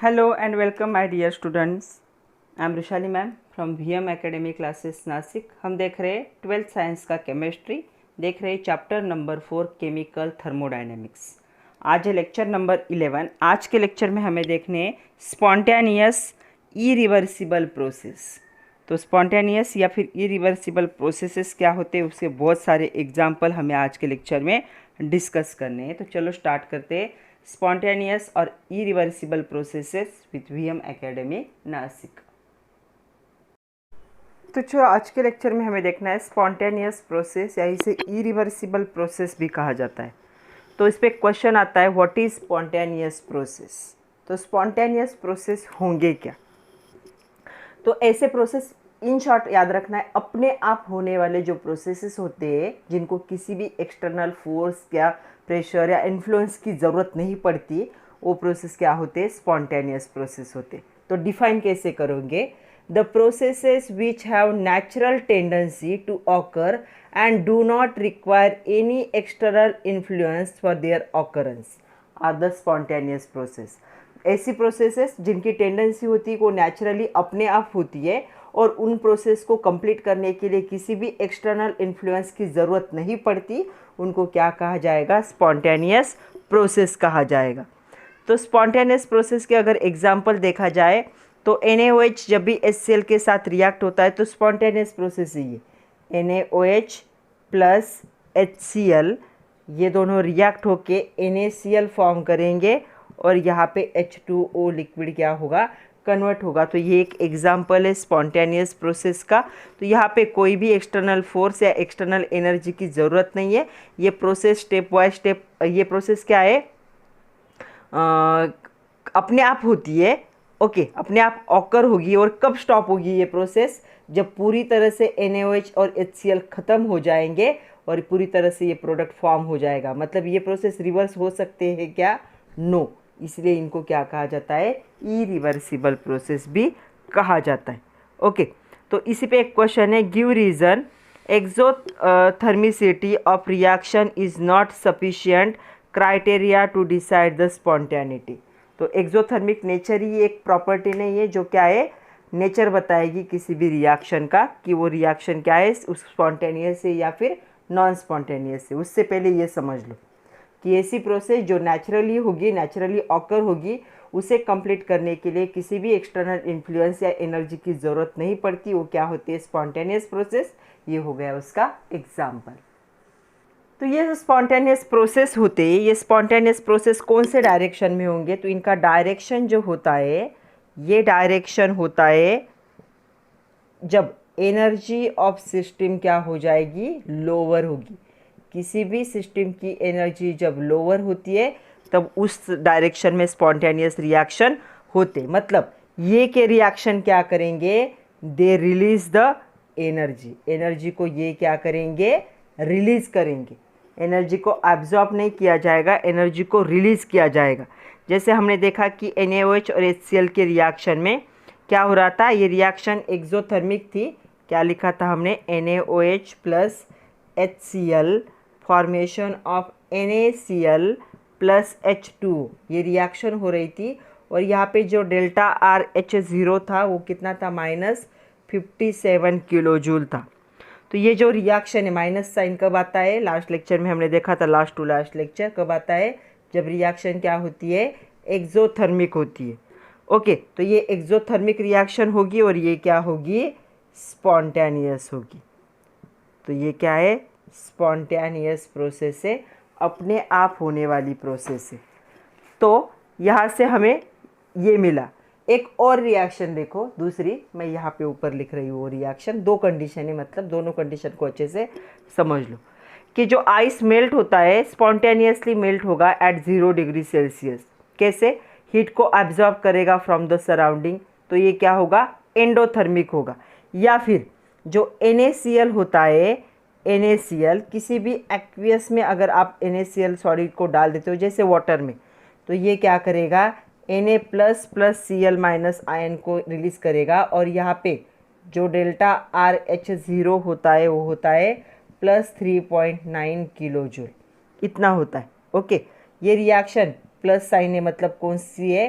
Hello and welcome my dear students. I am Rushali ma'am from VM Academy classes Nashik. हम देख रहे हैं 12th science का chemistry, देख रहे हैं चैप्टर नंबर 4 केमिकल थर्मोडायनेमिक्स. आज है लेक्चर नंबर 11. आज के लेक्चर में हमें देखने हैं स्पॉन्टेनियस इरिवर्सिबल प्रोसेस. तो स्पॉन्टेनियस या फिर इरिवर्सिबल प्रोसेसेस क्या होते हैं, उसके बहुत सारे एग्जाम्पल हमें आज के लेक्चर में डिस्कस करने हैं. तो चलो स्टार्ट करते हैं. स्पॉन्टेनियस और irreversible processes with VM academy Nashik. तो जो आज के लेक्चर में हमें देखना है स्पॉन्टेनियस प्रोसेस या इसे इरिवर्सिबल प्रोसेस भी कहा जाता है. तो इस पर क्वेश्चन आता है व्हाट इज स्पॉन्टेनियस प्रोसेस. तो स्पॉन्टेनियस प्रोसेस होंगे क्या. तो ऐसे प्रोसेस इन शॉर्ट याद रखना है, अपने आप होने वाले जो प्रोसेसेस होते हैं जिनको किसी भी एक्सटर्नल फोर्स या प्रेशर या इन्फ्लुएंस की ज़रूरत नहीं पड़ती, वो प्रोसेस क्या होते हैं, स्पॉन्टेनियस प्रोसेस होते. तो डिफाइन कैसे करोगे, the processes which have natural tendency to occur and do not require any external influence for their occurrence are the spontaneous process. ऐसी प्रोसेसेस जिनकी टेंडेंसी होती है वो नेचुरली अपने आप होती है और उन प्रोसेस को कंप्लीट करने के लिए किसी भी एक्सटर्नल इन्फ्लुएंस की ज़रूरत नहीं पड़ती, उनको क्या कहा जाएगा, स्पॉन्टेनियस प्रोसेस कहा जाएगा. तो स्पॉन्टेनियस प्रोसेस के अगर एग्जांपल देखा जाए तो NaOH जब भी HCl के साथ रिएक्ट होता है तो स्पॉन्टेनियस प्रोसेस ही है. NaOH प्लस HCl ये दोनों रिएक्ट होके NaCl फॉर्म करेंगे और यहाँ पे H2O लिक्विड क्या होगा, कन्वर्ट होगा. तो ये एक एग्जाम्पल है स्पॉन्टेनियस प्रोसेस का. तो यहाँ पे कोई भी एक्सटर्नल फोर्स या एक्सटर्नल एनर्जी की ज़रूरत नहीं है. ये प्रोसेस स्टेप बाय स्टेप, ये प्रोसेस क्या है, अपने आप होती है. ओके, अपने आप ऑकर होगी. और कब स्टॉप होगी ये प्रोसेस, जब पूरी तरह से NaOH और HCl ख़त्म हो जाएंगे और पूरी तरह से ये प्रोडक्ट फॉर्म हो जाएगा. मतलब ये प्रोसेस रिवर्स हो सकते हैं क्या, नो. इसलिए इनको क्या कहा जाता है, इरिवर्सिबल प्रोसेस भी कहा जाता है. ओके, तो इसी पे एक क्वेश्चन है, give reason exothermicity of reaction is not sufficient criteria to decide the spontaneity. तो एक्सोथर्मिक नेचर ही एक प्रॉपर्टी नहीं है जो क्या है, नेचर बताएगी किसी भी रिएक्शन का कि वो रिएक्शन क्या है, उस स्पॉन्टेनियस है या फिर नॉन स्पॉन्टेनियस है. उससे पहले ये समझ लो कि ऐसी प्रोसेस जो नेचुरली होगी, नेचुरली ऑकर होगी, उसे कंप्लीट करने के लिए किसी भी एक्सटर्नल इन्फ्लुएंस या एनर्जी की ज़रूरत नहीं पड़ती, वो क्या होती है, स्पॉन्टेनियस प्रोसेस. ये हो गया उसका एग्जाम्पल. तो ये स्पॉन्टेनियस प्रोसेस होते हैं, ये स्पॉन्टेनियस प्रोसेस कौन से डायरेक्शन में होंगे, तो इनका डायरेक्शन जो होता है, ये डायरेक्शन होता है जब एनर्जी ऑफ सिस्टम क्या हो जाएगी, लोअर होगी. किसी भी सिस्टम की एनर्जी जब लोअर होती है तब उस डायरेक्शन में स्पॉन्टेनियस रिएक्शन होते. मतलब ये के रिएक्शन क्या करेंगे, they release the energy. Energy को ये क्या करेंगे, रिलीज करेंगे. एनर्जी को एब्जॉर्ब नहीं किया जाएगा, एनर्जी को रिलीज किया जाएगा. जैसे हमने देखा कि NaOH और HCl के रिएक्शन में क्या हो रहा था, ये रिएक्शन एक्सोथर्मिक थी. क्या लिखा था हमने, NaOH plus HCl formation of NaCl plus H2, ये रिएक्शन हो रही थी. और यहाँ पे जो डेल्टा RH0 था वो कितना था, -57 किलो जूल था. तो ये जो रिएक्शन है, माइनस साइन कब आता है, लास्ट लेक्चर में हमने देखा था, लास्ट टू लास्ट लेक्चर, कब आता है, जब रिएक्शन क्या होती है, एक्सोथर्मिक होती है. ओके, तो ये एक्सोथर्मिक रिएक्शन होगी और ये क्या होगी, स्पॉन्टेनियस होगी. तो ये क्या है, स्पॉन्टेनियस प्रोसेस है, अपने आप होने वाली प्रोसेस है. तो यहाँ से हमें ये मिला. एक और रिएक्शन देखो, दूसरी मैं यहाँ पे ऊपर लिख रही हूँ, वो रिएक्शन दो कंडीशन है, मतलब दोनों कंडीशन को अच्छे से समझ लो कि जो आइस मेल्ट होता है स्पॉन्टेनियसली मेल्ट होगा एट 0 डिग्री सेल्सियस. कैसे, हीट को एब्जॉर्ब करेगा फ्रॉम द सराउंडिंग, तो ये क्या होगा, एंडोथर्मिक होगा. या फिर जो NaCl होता है, NaCl किसी भी एक्वियस में अगर आप NaCl सॉलिड को डाल देते हो जैसे वाटर में, तो ये क्या करेगा, Na plus plus Cl minus ion को रिलीज करेगा. और यहाँ पे जो डेल्टा RH0 होता है वो होता है +3.9 किलो जूल, इतना होता है. ओके, ये रिएक्शन प्लस साइन है, मतलब कौन सी है,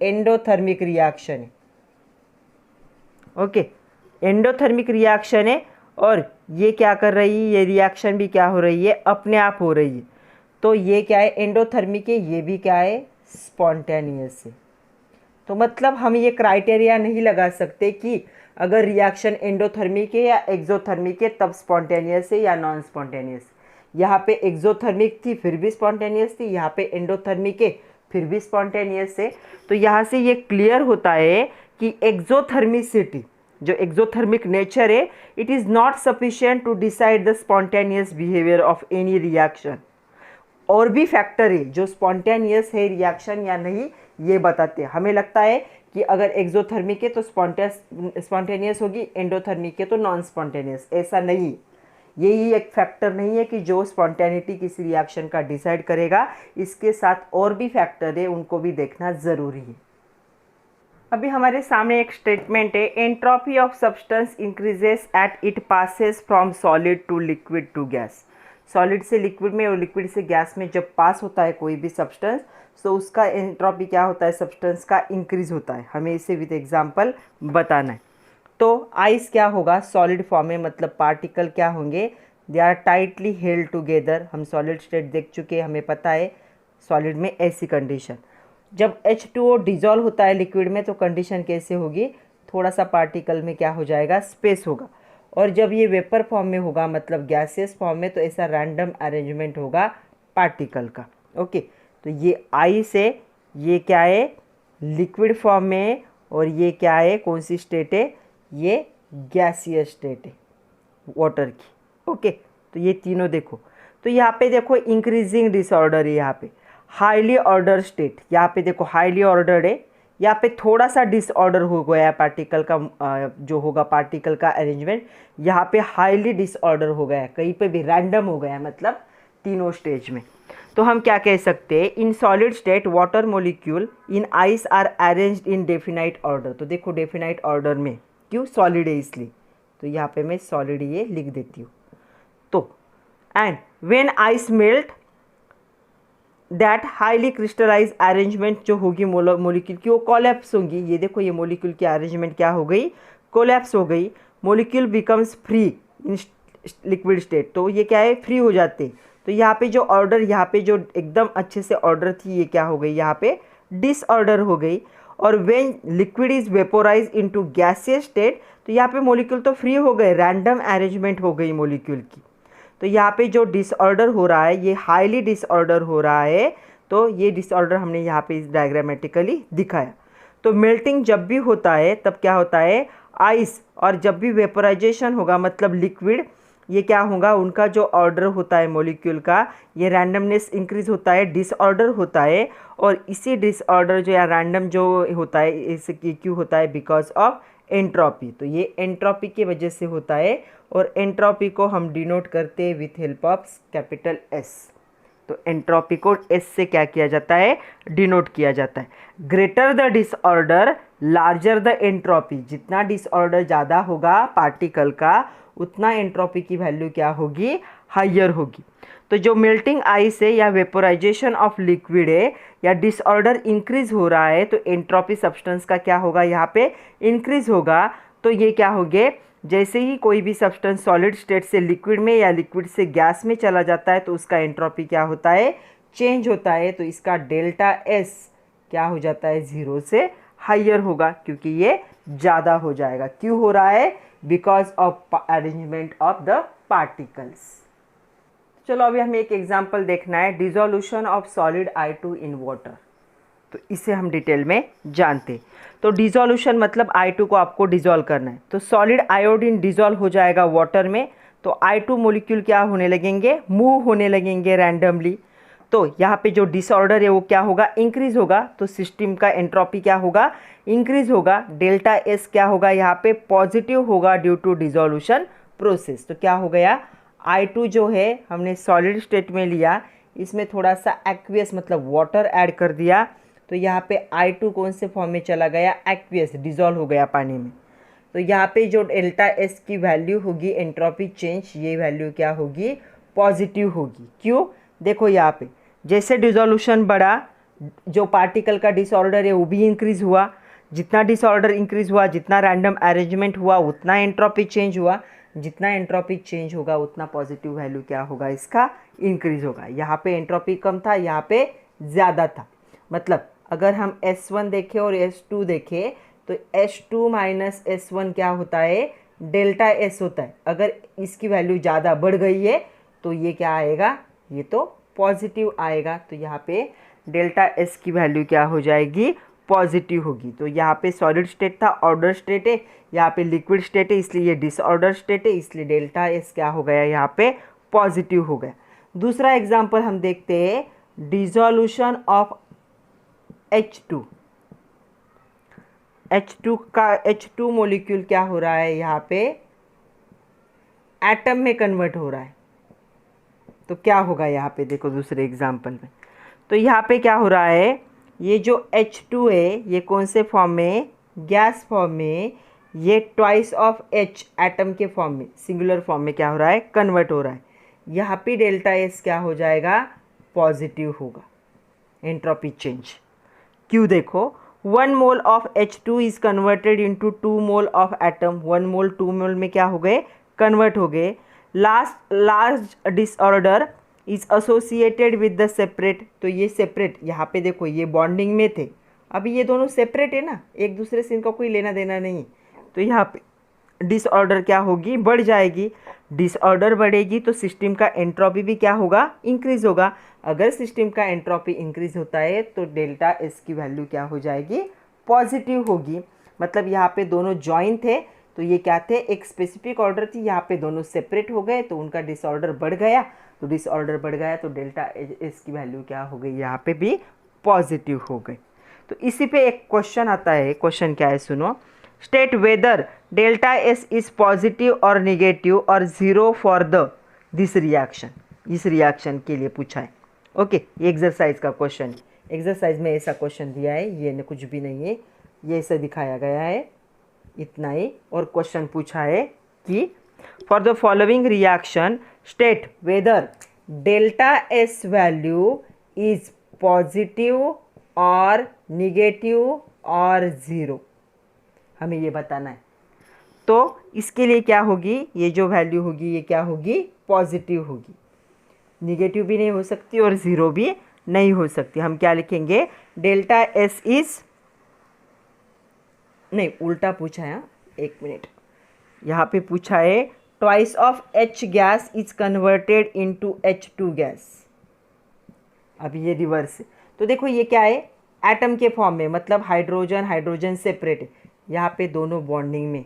एंडोथर्मिक रिएक्शन है। ओके, एंडोथर्मिक रिएक्शन है और ये क्या कर रही है, ये रिएक्शन भी क्या हो रही है, अपने आप हो रही है। तो ये क्या है, एंडोथर्मिक है, ये भी क्या है, स्पॉन्टेनियस है। तो मतलब हम ये क्राइटेरिया नहीं लगा सकते कि अगर रिएक्शन एंडोथर्मिक है या एक्सोथर्मिक है तब स्पॉन्टेनियस है या नॉन स्पॉन्टेनियस। यहाँ पे एक्सोथर्मिक थी फिर भी स्पॉन्टेनियस थी, यहाँ पे एंडोथर्मिक है फिर भी स्पॉन्टेनियस है। तो यहाँ से ये क्लियर होता है कि एक्सोथर्मिसिटी, जो एक्सोथर्मिक नेचर है, it is not sufficient to decide the spontaneous behaviour of any reaction. और भी फैक्टर है जो स्पॉन्टेनियस है रिएक्शन या नहीं ये बताते हैं। हमें लगता है कि अगर एक्सोथर्मिक है तो स्पॉन्टेनियस होगी, एंडोथर्मिक है तो नॉन स्पॉन्टेनियस। ऐसा नहीं, यही एक फैक्टर नहीं है कि जो स्पॉन्टेनिटी किसी रिएक्शन का डिसाइड करेगा। इसके साथ और भी फैक्टर है, उनको भी देखना ज़रूरी है। अभी हमारे सामने एक स्टेटमेंट है, entropy of substance increases at it passes from solid to liquid to gas. Solid से लिक्विड में और लिक्विड से गैस में जब पास होता है कोई भी सब्सटेंस, तो उसका एंट्रोपी क्या होता है, सब्सटेंस का इंक्रीज होता है। हमें इसे विद एग्जांपल बताना है। तो आइस क्या होगा, सॉलिड फॉर्म में, मतलब पार्टिकल क्या होंगे, they are tightly held together. हम सॉलिड स्टेट देख चुके हैं, हमें पता है सॉलिड में ऐसी कंडीशन। जब H2O डिजॉल्व होता है लिक्विड में तो कंडीशन कैसे होगी, थोड़ा सा पार्टिकल में क्या हो जाएगा, स्पेस होगा। और जब ये वेपर फॉर्म में होगा, मतलब गैसियस फॉर्म में, तो ऐसा रैंडम अरेंजमेंट होगा पार्टिकल का। ओके, तो ये आइस है, ये क्या है, लिक्विड फॉर्म में है, और ये क्या है, कौन सी स्टेट है, ये गैसियस स्टेट है वाटर की। ओके, तो ये तीनों देखो। तो यहाँ पे देखो इंक्रीजिंग डिसऑर्डर है, यहाँ पे हाईली ऑर्डर स्टेट, यहाँ पे देखो हाईली ऑर्डर्ड है, यहाँ पे थोड़ा सा डिसऑर्डर हो गया है पार्टिकल का, जो होगा पार्टिकल का अरेंजमेंट, यहाँ पे हाईली डिसऑर्डर हो गया है, कहीं पे भी रैंडम हो गया है, मतलब तीनों स्टेज में। तो हम क्या कह सकते हैं, in solid state water molecule in ice are arranged in definite order. तो देखो डेफिनाइट ऑर्डर में, क्यों, सॉलिड है इसलिए, तो यहाँ पे मैं सॉलिड ये लिख देती हूँ। तो and when ice melt that highly crystallise arrangement जो होगी मोलिक्यूल की, वो कोलैप्स होंगी। ये देखो ये मोलिक्यूल की अरेंजमेंट क्या हो गई, कोलैप्स हो गई। Molecule becomes free in liquid state, तो ये क्या है, फ्री हो जाते। तो यहाँ पे जो ऑर्डर, यहाँ पे जो एकदम अच्छे से ऑर्डर थी, ये क्या हो गई, यहाँ पे डिसऑर्डर हो गई। और when liquid is vaporise into gaseous state, तो यहाँ पे मोलिक्यूल तो फ्री हो गए, रैंडम अरेंजमेंट हो गई मोलिक्यूल की। तो यहाँ पे जो डिसऑर्डर हो रहा है, ये हाईली डिसऑर्डर हो रहा है। तो ये डिसऑर्डर हमने यहाँ पे इस डायग्रामेटिकली दिखाया। तो मेल्टिंग जब भी होता है तब क्या होता है, आइस, और जब भी वेपोराइजेशन होगा मतलब लिक्विड, ये क्या होगा, उनका जो ऑर्डर होता है मोलिक्यूल का, ये रैंडमनेस इंक्रीज होता है, डिसऑर्डर होता है। और इसी डिसऑर्डर जो या रैंडम जो होता है, इसे क्यों होता है, बिकॉज ऑफ एंट्रोपी। तो ये एंट्रोपी की वजह से होता है, और एंट्रोपी को हम डिनोट करते हैं with help of capital S. तो एंट्रोपी को एस से क्या किया जाता है, डिनोट किया जाता है। Greater the disorder larger the entropy, जितना डिसऑर्डर ज़्यादा होगा पार्टिकल का, उतना एंट्रोपी की वैल्यू क्या होगी, हाइयर होगी। तो जो मेल्टिंग आइस है या वेपोराइजेशन ऑफ लिक्विड है या डिसऑर्डर इंक्रीज हो रहा है, तो एंट्रोपी सब्सटेंस का क्या होगा, यहाँ पे इंक्रीज होगा। तो ये क्या होगे, जैसे ही कोई भी सब्सटेंस सॉलिड स्टेट से लिक्विड में या लिक्विड से गैस में चला जाता है, तो उसका एंट्रोपी क्या होता है, चेंज होता है। तो इसका डेल्टा एस क्या हो जाता है, 0 से हाइयर होगा, क्योंकि ये ज़्यादा हो जाएगा। क्यों हो रहा है, because of arrangement of the particles. चलो अभी हमें एक एग्जांपल देखना है, dissolution of solid I2 in water. तो इसे हम डिटेल में जानते। तो डिसोल्यूशन मतलब I2 को आपको डिसॉल्व करना है। तो सॉलिड आयोडीन डिसॉल्व हो जाएगा वाटर में, तो I2 मोलिक्यूल क्या होने लगेंगे, मूव होने लगेंगे रैंडमली। तो यहाँ पे जो डिसऑर्डर है वो क्या होगा, इंक्रीज होगा। तो सिस्टम का एंट्रोपी क्या होगा, इंक्रीज होगा। डेल्टा एस क्या होगा, यहाँ पे पॉजिटिव होगा ड्यू टू डिसोल्यूशन प्रोसेस। तो क्या हो गया, I2 जो है हमने सॉलिड स्टेट में लिया, इसमें थोड़ा सा एक्वियस मतलब वाटर ऐड कर दिया, तो यहाँ पे I2 कौन से फॉर्म में चला गया, एक्वियस, डिसॉल्व हो गया पानी में। तो यहाँ पे जो डेल्टा एस की वैल्यू होगी, एंट्रोपी चेंज, ये वैल्यू क्या होगी, पॉजिटिव होगी। क्यों, देखो यहाँ पे जैसे डिसोल्यूशन बढ़ा जो पार्टिकल का डिसऑर्डर है वो भी इंक्रीज हुआ। जितना डिसऑर्डर इंक्रीज हुआ, जितना रैंडम अरेंजमेंट हुआ, उतना एंट्रोपी चेंज हुआ। जितना एंट्रोपी चेंज होगा उतना पॉजिटिव वैल्यू क्या होगा, इसका इंक्रीज होगा। यहाँ पे एंट्रोपी कम था, यहाँ पे ज़्यादा था। मतलब अगर हम S1 देखें और S2 देखें तो S2 माइनस S1 क्या होता है, डेल्टा S होता है। अगर इसकी वैल्यू ज़्यादा बढ़ गई है तो ये क्या आएगा, ये तो पॉजिटिव आएगा। तो यहाँ पे डेल्टा S की वैल्यू क्या हो जाएगी, पॉजिटिव होगी। तो यहाँ पे सॉलिड स्टेट था, ऑर्डर स्टेट है, यहाँ पे लिक्विड स्टेट है, इसलिए ये डिसऑर्डर स्टेट है, इसलिए डेल्टा S क्या हो गया, यहाँ पे पॉजिटिव हो गया। दूसरा एग्जांपल हम देखते हैं, dissolution of H2। H2 molecule क्या हो रहा है, यहाँ पे एटम में कन्वर्ट हो रहा है। तो क्या होगा यहाँ पे, देखो दूसरे एग्जांपल में। तो यहाँ पे क्या हो रहा है, ये जो H2 है ये कौन से फॉर्म में, गैस फॉर्म में, ये ट्वाइस ऑफ H एटम के फॉर्म में, सिंगुलर फॉर्म में क्या हो रहा है, कन्वर्ट हो रहा है। यहाँ पे डेल्टा S क्या हो जाएगा, पॉजिटिव होगा, एंट्रोपी चेंज। क्यों, देखो 1 mole of H2 is converted into 2 mole of atom. 1 मोल 2 मोल में क्या हो गए, कन्वर्ट हो गए। Large disorder is associated with the separate. तो ये सेपरेट, यहाँ पे देखो ये बॉन्डिंग में थे, अभी ये दोनों सेपरेट है ना, एक दूसरे से इनका कोई लेना देना नहीं है। तो यहाँ पे डिसऑर्डर क्या होगी, बढ़ जाएगी। डिसऑर्डर बढ़ेगी तो सिस्टम का एंट्रोपी भी क्या होगा, इंक्रीज होगा। अगर सिस्टम का एंट्रोपी इंक्रीज होता है तो डेल्टा S की वैल्यू क्या हो जाएगी, पॉजिटिव होगी। मतलब यहाँ पे दोनों जॉइन थे तो ये क्या थे, एक स्पेसिफिक ऑर्डर थी, यहाँ पे दोनों सेपरेट हो गए तो उनका डिसऑर्डर बढ़ गया। तो डिसऑर्डर बढ़ गया तो डेल्टा S की वैल्यू क्या हो गई, यहाँ पे भी पॉजिटिव हो गई। तो इसी पे एक क्वेश्चन आता है, क्वेश्चन क्या है सुनो, state whether delta S is positive और निगेटिव और ज़ीरो फॉर दिस रिएक्शन। इस रिएक्शन के लिए पूछा है। ओके, ये एक्सरसाइज का क्वेश्चन है। एक्सरसाइज में ऐसा क्वेश्चन दिया है, ये कुछ भी नहीं है, ये ऐसा दिखाया गया है, इतना ही। और क्वेश्चन पूछा है कि for the following reaction state whether delta S value is positive और निगेटिव और ज़ीरो, हमें ये बताना है। तो इसके लिए क्या होगी, ये जो वैल्यू होगी ये क्या होगी, पॉजिटिव होगी, निगेटिव भी नहीं हो सकती और ज़ीरो भी नहीं हो सकती। हम क्या लिखेंगे, डेल्टा S इज, नहीं उल्टा पूछा है, एक मिनट, यहाँ पे पूछा है twice of H gas is converted into H2 gas. अभी ये रिवर्स है। तो देखो ये क्या है, एटम के फॉर्म में, मतलब हाइड्रोजन हाइड्रोजन सेपरेट है, यहाँ पे दोनों बॉन्डिंग में।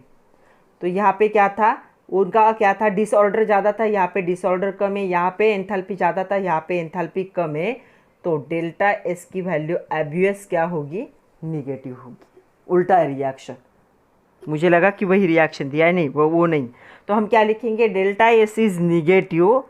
तो यहाँ पे क्या था, उनका क्या था, डिसऑर्डर ज़्यादा था, यहाँ पे डिसऑर्डर कम है, यहाँ पे एंथैल्पी ज़्यादा था, यहाँ पे एंथैल्पी कम है। तो डेल्टा S की वैल्यू ऑब्वियस क्या होगी, निगेटिव होगी। उल्टा रिएक्शन, मुझे लगा कि वही रिएक्शन दिया है, नहीं वो नहीं। तो हम क्या लिखेंगे, डेल्टा S इज निगेटिव।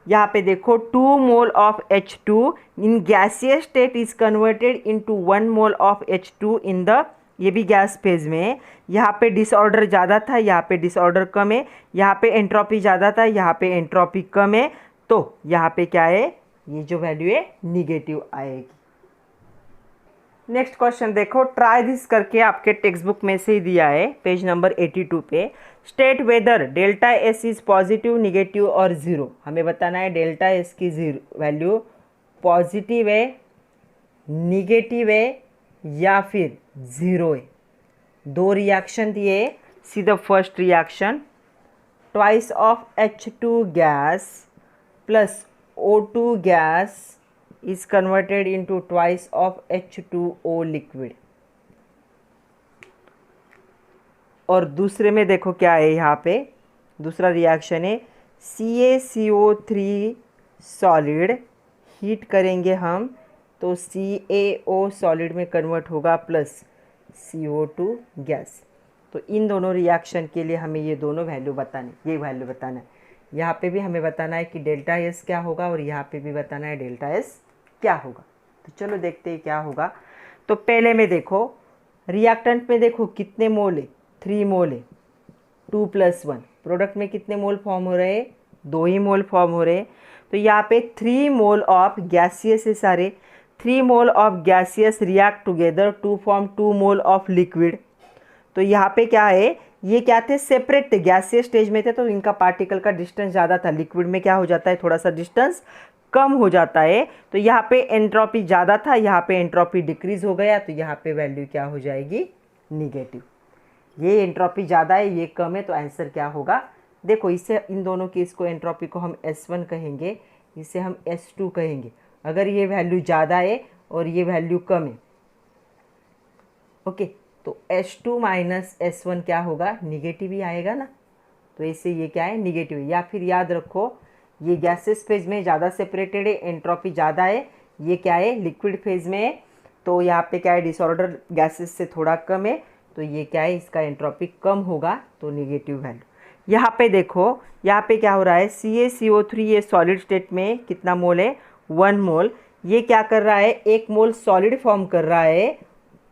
यहाँ पे देखो 2 mole of H2 in gaseous state is converted into 1 mole of H2 in the, ये भी गैस फेज में है। यहाँ पे डिसऑर्डर ज़्यादा था, यहाँ पे डिसऑर्डर कम है, यहाँ पे एंट्रोपी ज़्यादा था, यहाँ पे एंट्रोपी कम है। तो यहाँ पे क्या है, ये जो वैल्यू है निगेटिव आएगी। नेक्स्ट क्वेश्चन देखो, ट्राई दिस करके आपके टेक्स्ट बुक में से ही दिया है, पेज नंबर 82 पे। State whether delta S is positive, negative और ज़ीरो। हमें बताना है डेल्टा S की वैल्यू पॉजिटिव है, निगेटिव है या फिर ज़ीरो है। दो रिएक्शन दिए, see the first reaction, twice of H2 gas plus O2 gas is converted into twice of H2O liquid। और दूसरे में देखो क्या है, यहाँ पे दूसरा रिएक्शन है CaCO3 सॉलिड, हीट करेंगे हम तो CaO सॉलिड में कन्वर्ट होगा प्लस CO2 गैस। तो इन दोनों रिएक्शन के लिए हमें ये दोनों वैल्यू बताने, ये वैल्यू बताना है। यहाँ पे भी हमें बताना है कि डेल्टा S क्या होगा और यहाँ पे भी बताना है डेल्टा S क्या होगा। तो चलो देखते हैं क्या होगा। तो पहले में देखो, रिएक्टेंट में देखो कितने मोल है, 3 मोल है, 2 + 1। प्रोडक्ट में कितने मोल फॉर्म हो रहे हैं, 2 ही मोल फॉर्म हो रहे हैं। तो यहाँ पे 3 मोल ऑफ गैसियस है सारे, 3 mole of gaseous react together to form 2 mole of liquid. तो यहाँ पे क्या है, ये क्या थे, सेपरेट थे, गैसियस स्टेज में थे, तो इनका पार्टिकल का डिस्टेंस ज़्यादा था। लिक्विड में क्या हो जाता है, थोड़ा सा डिस्टेंस कम हो जाता है। तो यहाँ पे एंट्रोपी ज़्यादा था, यहाँ पे एंट्रोपी डिक्रीज हो गया, तो यहाँ पे वैल्यू क्या हो जाएगी, निगेटिव। ये एंट्रोपी ज़्यादा है, ये कम है, तो आंसर क्या होगा, देखो इससे इन दोनों की, इसको एंट्रोपी को हम S1 कहेंगे, इसे हम S2 कहेंगे। अगर ये वैल्यू ज़्यादा है और ये वैल्यू कम है, ओके, तो S2 माइनस S1 क्या होगा, निगेटिव ही आएगा ना। तो इससे ये क्या है, निगेटिव है। या फिर याद रखो, ये गैसेस फेज में ज़्यादा सेपरेटेड है, एंट्रोपी ज़्यादा है, ये क्या है, लिक्विड फेज में है, तो यहाँ पे क्या है, डिसऑर्डर गैसेस से थोड़ा कम है, तो ये क्या है, इसका एंट्रोपी कम होगा, तो निगेटिव वैल्यू। यहाँ पे देखो, यहाँ पे क्या हो रहा है, CaCO3 ये सॉलिड स्टेट में कितना मोल है, 1 मोल। ये क्या कर रहा है, 1 मोल सॉलिड फॉर्म कर रहा है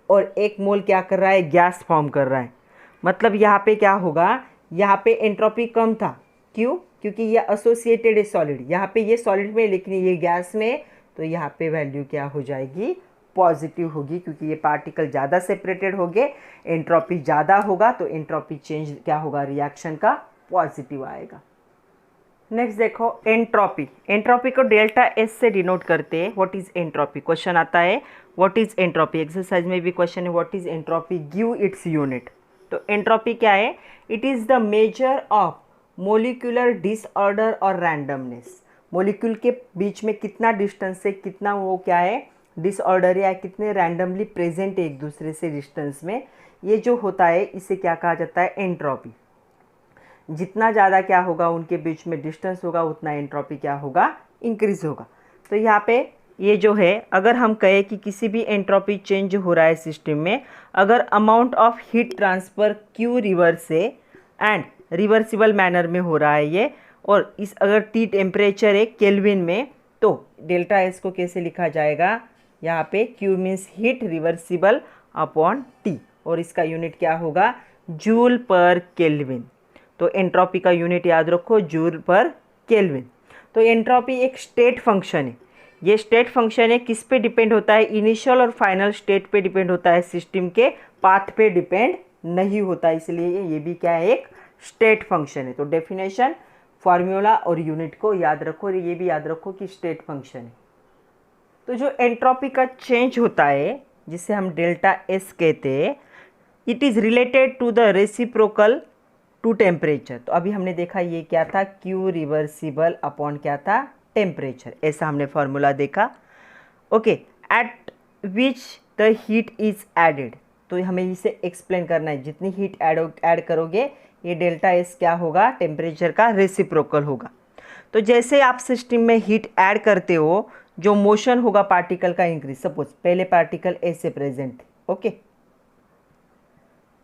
और 1 मोल क्या कर रहा है, गैस फॉर्म कर रहा है। मतलब यहाँ पे क्या होगा, यहाँ पे एंट्रोपी कम था, क्यों, क्योंकि ये एसोसिएटेड है सॉलिड, यहाँ पे ये सॉलिड में लेकिन ये गैस में, तो यहाँ पे वैल्यू क्या हो जाएगी, पॉजिटिव होगी, क्योंकि ये पार्टिकल ज़्यादा सेपरेटेड हो गए, एंट्रोपी ज़्यादा होगा, तो एंट्रोपी चेंज क्या होगा, रिएक्शन का पॉजिटिव आएगा। नेक्स्ट देखो, एंट्रोपी। एंट्रोपी को डेल्टा एस से डिनोट करते हैं। व्हाट इज एंट्रोपी, क्वेश्चन आता है व्हाट इज एंट्रोपी, एक्सरसाइज में भी क्वेश्चन है what is entropy, give its unit. तो एंट्रोपी क्या है, it is the measure of molecular disorder और रैंडमनेस। मोलिक्यूल के बीच में कितना डिस्टेंस है, कितना वो क्या है, डिसऑर्डर या कितने रैंडमली प्रेजेंट है एक दूसरे से डिस्टेंस में, ये जो होता है इसे क्या कहा जाता है, एंट्रोपी। जितना ज़्यादा क्या होगा, उनके बीच में डिस्टेंस होगा, उतना एंट्रोपी क्या होगा, इंक्रीज होगा। तो यहाँ पे ये जो है, अगर हम कहें कि किसी भी एंट्रोपी चेंज हो रहा है सिस्टम में, अगर amount of heat transfer Q reverse है एंड रिवर्सिबल मैनर में हो रहा है ये, और इस अगर T टेम्परेचर है केल्विन में, तो डेल्टा एस को कैसे लिखा जाएगा, यहाँ पे Q means heat reversible upon T, और इसका यूनिट क्या होगा, जूल पर केल्विन। तो एंट्रोपी का यूनिट याद रखो, जूल पर केल्विन। तो एंट्रोपी एक स्टेट फंक्शन है। ये स्टेट फंक्शन है, किस पे डिपेंड होता है, इनिशियल और फाइनल स्टेट पे डिपेंड होता है, सिस्टम के पाथ पे डिपेंड नहीं होता, इसलिए ये भी क्या है, एक स्टेट फंक्शन है। तो डेफिनेशन, फार्मूला और यूनिट को याद रखो, और ये भी याद रखो कि स्टेट फंक्शन है। तो जो एंट्रोपी का चेंज होता है, जिसे हम डेल्टा एस कहते हैं, it is related to the reciprocal to temperature. तो अभी हमने देखा ये क्या था, Q रिवर्सिबल अपॉन क्या था, टेम्परेचर, ऐसा हमने फार्मूला देखा। Okay, at which the heat is added, तो हमें इसे एक्सप्लेन करना है, जितनी हीट ऐड करोगे ये डेल्टा एस क्या होगा, टेम्परेचर का रेसिप्रोकल होगा। तो जैसे आप सिस्टम में हीट ऐड करते हो, जो मोशन होगा पार्टिकल का इंक्रीज, सपोज पहले पार्टिकल ऐसे प्रेजेंट थे, ओके,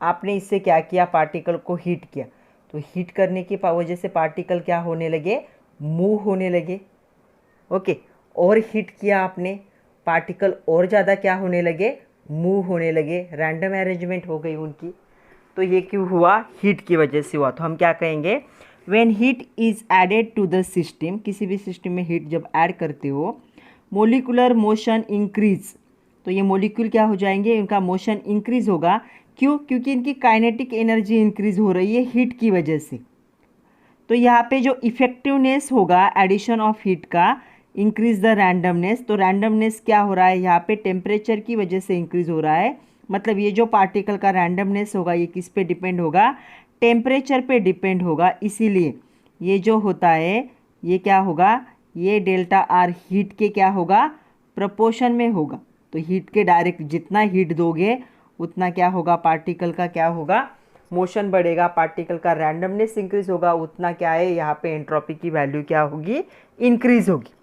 आपने इससे क्या किया, पार्टिकल को हीट किया, तो हीट करने की वजह से पार्टिकल क्या होने लगे, मूव होने लगे, ओके, और हीट किया आपने, पार्टिकल और ज़्यादा क्या होने लगे, मूव होने लगे, रैंडम अरेंजमेंट हो गई उनकी। तो ये क्यों हुआ, हीट की वजह से हुआ। तो हम क्या कहेंगे, when heat is added to the system, किसी भी सिस्टम में हीट जब ऐड करते हो, मोलिकुलर मोशन इंक्रीज, तो ये मोलिक्यूल क्या हो जाएंगे, इनका मोशन इंक्रीज होगा। क्यों, क्योंकि इनकी काइनेटिक एनर्जी इंक्रीज हो रही है हीट की वजह से। तो यहाँ पे जो इफेक्टिवनेस होगा एडिशन ऑफ हीट का, इंक्रीज द रैंडमनेस, तो रैंडमनेस क्या हो रहा है, यहाँ पे टेम्परेचर की वजह से इंक्रीज हो रहा है। मतलब ये जो पार्टिकल का रैंडमनेस होगा, ये किस पे डिपेंड होगा, टेम्परेचर पे डिपेंड होगा। इसीलिए ये जो होता है, ये क्या होगा, ये डेल्टा आर हीट के क्या होगा, प्रपोर्शन में होगा। तो हीट के डायरेक्ट जितना हीट दोगे उतना क्या होगा, पार्टिकल का क्या होगा, मोशन बढ़ेगा, पार्टिकल का रैंडमनेस इंक्रीज होगा, उतना क्या है, यहाँ पे एंट्रोपी की वैल्यू क्या होगी, इंक्रीज होगी।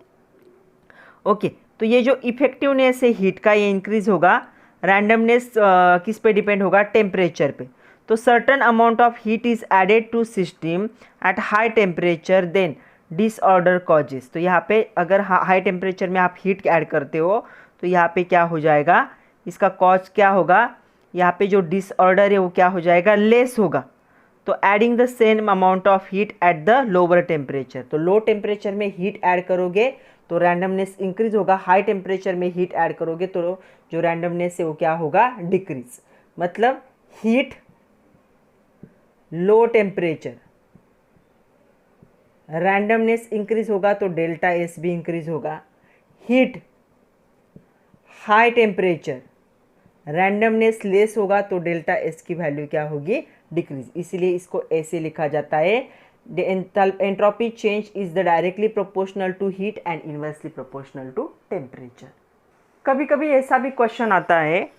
ओके, तो ये जो इफेक्टिवनेस है हीट का, ये इंक्रीज होगा, रैंडमनेस किस पे डिपेंड होगा, टेम्परेचर पे। तो certain amount of heat is added to system at high temperature, then disorder causes. तो यहाँ पे अगर हाई टेम्परेचर में आप हीट ऐड करते हो, तो यहाँ पे क्या हो जाएगा, इसका कॉज क्या होगा, यहाँ पे जो डिसऑर्डर है वो क्या हो जाएगा, लेस होगा। तो adding the same amount of heat at the lower temperature, तो लो टेम्परेचर में हीट ऐड करोगे तो रैंडमनेस इंक्रीज होगा। हाई टेम्परेचर में हीट ऐड करोगे तो जो रैंडमनेस है वो क्या होगा, डिक्रीज। मतलब heat low temperature randomness increase होगा तो डेल्टा एस भी इंक्रीज होगा। Heat high temperature randomness less होगा तो डेल्टा एस की वैल्यू क्या होगी, डिक्रीज। इसलिए इसको ऐसे लिखा जाता है, the entropy change is the directly proportional to heat and inversely proportional to temperature. कभी कभी ऐसा भी क्वेश्चन आता है,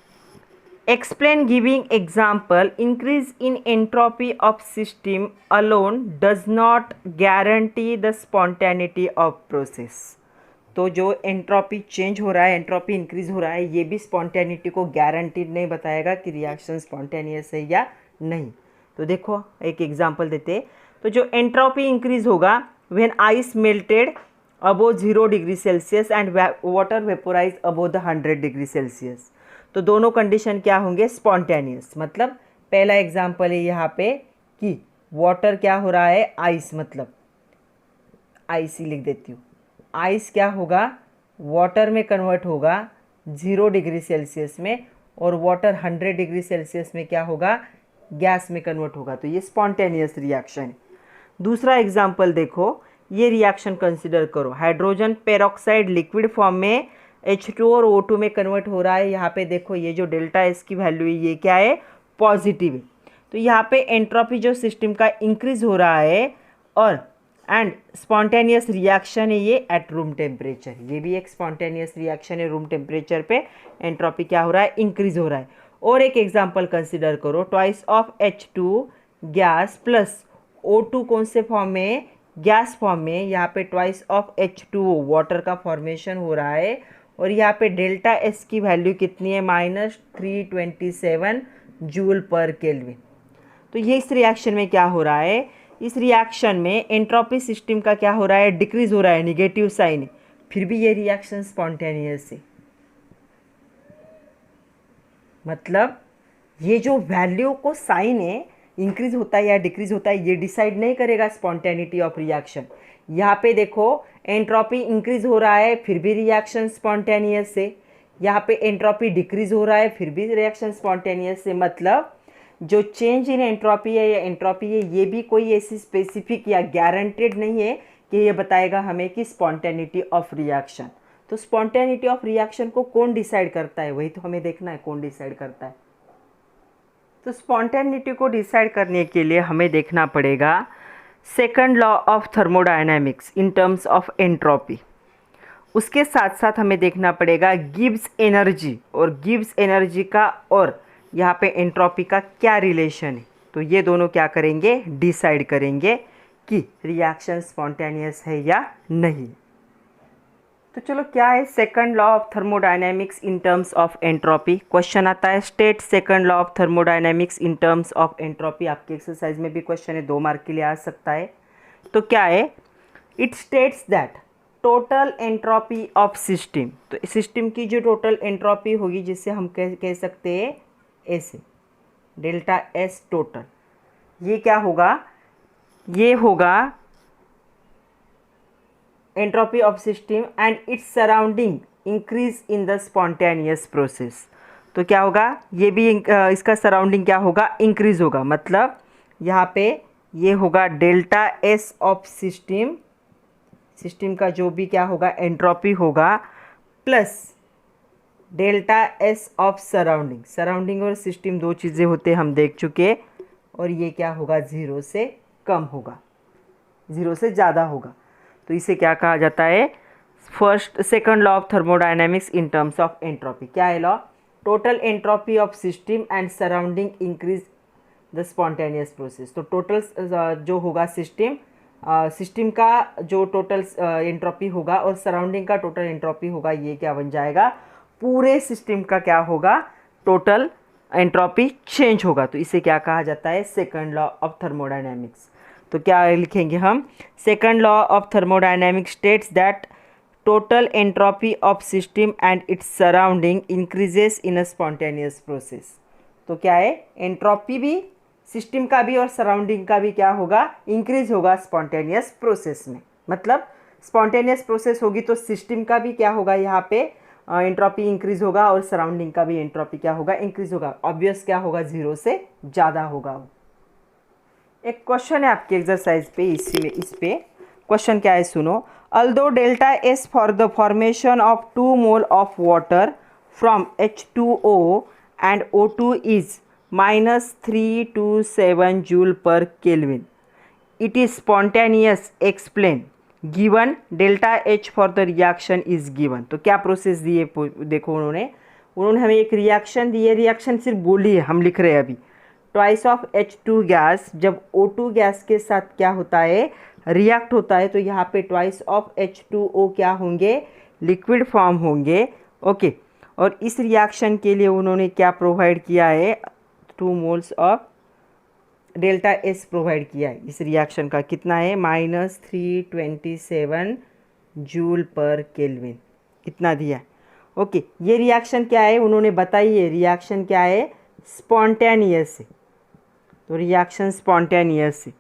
explain giving example, increase in entropy of system alone does not guarantee the spontaneity of process. तो जो entropy change हो रहा है, एंट्रोपी इंक्रीज हो रहा है, ये भी स्पॉन्टेनिटी को गारंटीड नहीं बताएगा कि रिएक्शन स्पॉन्टेनियस है या नहीं। तो देखो एक एग्जांपल देते, तो जो एंट्रोपी इंक्रीज होगा when ice melted above 0 degree Celsius and water vaporise above the 100 degree Celsius. तो दोनों कंडीशन क्या होंगे, स्पॉन्टेनियस। मतलब पहला एग्जाम्पल है यहाँ पे कि वाटर क्या हो रहा है, आइस, मतलब आइस ही लिख देती हूँ। आइस क्या होगा, वाटर में कन्वर्ट होगा 0 डिग्री सेल्सियस में, और वाटर 100 डिग्री सेल्सियस में क्या होगा, गैस में कन्वर्ट होगा। तो ये स्पॉन्टेनियस रिएक्शन है। दूसरा एग्जांपल देखो, ये रिएक्शन कंसिडर करो, हाइड्रोजन पेरोक्साइड लिक्विड फॉर्म में H2 और O2 में कन्वर्ट हो रहा है। यहाँ पे देखो ये जो डेल्टा एस की वैल्यू है ये क्या है, पॉजिटिव है। तो यहाँ पे एंट्रोपी जो सिस्टम का इंक्रीज हो रहा है और एंड स्पॉन्टेनियस रिएक्शन है ये एट रूम टेम्परेचर। ये भी एक स्पॉन्टेनियस रिएक्शन है, रूम टेम्परेचर पे एंट्रोपी क्या हो रहा है, इंक्रीज हो रहा है। और एक एग्जांपल कंसिडर करो, twice of H2 gas plus O2 कौन से फॉर्म में, गैस फॉर्म में। यहाँ पे ट्वाइस ऑफ H2O वाटर का फॉर्मेशन हो रहा है, और यहाँ पे डेल्टा एस की वैल्यू कितनी है, -327 जूल पर केल्विन। तो ये इस रिएक्शन में क्या हो रहा है, इस रिएक्शन में एंट्रोपी सिस्टम का क्या हो रहा है, डिक्रीज हो रहा है, निगेटिव साइन है, फिर भी ये रिएक्शन स्पॉन्टेनियस है। मतलब ये जो वैल्यू को साइन है, इंक्रीज होता है या डिक्रीज होता है, ये डिसाइड नहीं करेगा स्पॉन्टेनिटी ऑफ रिएक्शन। यहाँ पे देखो एंट्रोपी इंक्रीज हो रहा है फिर भी रिएक्शन स्पॉन्टेनियस है, यहाँ पे एंट्रोपी डिक्रीज हो रहा है फिर भी रिएक्शन स्पॉन्टेनियस है। मतलब जो चेंज इन एंट्रोपी है या एंट्रोपी है, ये भी कोई ऐसी स्पेसिफिक या गारंटेड नहीं है कि ये बताएगा हमें कि स्पॉन्टेनिटी ऑफ रिएक्शन। तो स्पॉन्टेनिटी ऑफ रिएक्शन को कौन डिसाइड करता है, वही तो हमें देखना है कौन डिसाइड करता है। तो स्पॉन्टेनिटी को डिसाइड करने के लिए हमें देखना पड़ेगा second law of thermodynamics in terms of entropy. उसके साथ साथ हमें देखना पड़ेगा गिब्स एनर्जी, और गिब्स एनर्जी का और यहाँ पे एंट्रोपी का क्या रिलेशन है। तो ये दोनों क्या करेंगे, डिसाइड करेंगे कि रिएक्शन स्पॉन्टेनियस है या नहीं। तो चलो क्या है second law of thermodynamics in terms of entropy. Question आता है state second law of thermodynamics in terms of entropy. आपके एक्सरसाइज में भी क्वेश्चन है, 2 मार्क के लिए आ सकता है। तो क्या है, it states that total entropy of system. तो सिस्टम की जो टोटल एंट्रोपी होगी, जिससे हम कह सकते हैं ऐसे डेल्टा एस टोटल, ये क्या होगा, ये होगा entropy of system and its surrounding increase in the spontaneous process. तो क्या होगा, ये भी इसका सराउंडिंग क्या होगा, इंक्रीज होगा। मतलब यहाँ पे ये होगा delta S of system, system का जो भी क्या होगा एंट्रोपी होगा, plus delta S of surrounding. Surrounding और सिस्टम 2 चीज़ें होते हम देख चुके, और ये क्या होगा 0 से कम होगा, 0 से ज़्यादा होगा। तो इसे क्या कहा जाता है, second law of thermodynamics in terms of entropy. क्या है law, total entropy of system and surrounding increase the spontaneous process. तो टोटल जो होगा सिस्टम का जो टोटल एंट्रोपी होगा और सराउंडिंग का टोटल एंट्रोपी होगा, ये क्या बन जाएगा, पूरे सिस्टम का क्या होगा, टोटल एंट्रोपी चेंज होगा। तो इसे क्या कहा जाता है, सेकंड लॉ ऑफ थर्मोडायनेमिक्स। तो क्या लिखेंगे हम, second law of thermodynamics states that total entropy of system and its surrounding increases in a spontaneous process. तो क्या है, एंट्रोपी भी सिस्टम का भी और सराउंडिंग का भी क्या होगा, इंक्रीज होगा स्पॉन्टेनियस प्रोसेस में। मतलब स्पॉन्टेनियस प्रोसेस होगी तो सिस्टम का भी क्या होगा, यहाँ पे एंट्रोपी इंक्रीज होगा और सराउंडिंग का भी एंट्रोपी क्या होगा, इंक्रीज होगा। ऑब्वियस क्या होगा, 0 से ज़्यादा होगा। एक क्वेश्चन है आपके एक्सरसाइज पे, इस पे क्वेश्चन क्या है सुनो। Although delta S for the formation of 2 mole of water from H2O and O2 is -327 joule per kelvin, it is spontaneous, explain, given delta H for the reaction is given. तो क्या process दिए देखो, उन्होंने हमें एक reaction दी है, reaction सिर्फ बोली है, हम लिख रहे हैं अभी। ट्वाइस ऑफ H2 गैस, जब O2 गैस के साथ क्या होता है, रिएक्ट होता है, तो यहाँ पे ट्वाइस ऑफ H2O क्या होंगे, लिक्विड फॉर्म होंगे। ओके, और इस रिएक्शन के लिए उन्होंने क्या प्रोवाइड किया है, 2 moles of delta S provide किया है। इस रिएक्शन का कितना है, -327 जूल पर केल्विन, इतना दिया है। ओके, ये रिएक्शन क्या है उन्होंने बताई है, रिएक्शन क्या है, स्पॉन्टेनियस है। तो रिएक्शन स्पॉन्टेनियस है,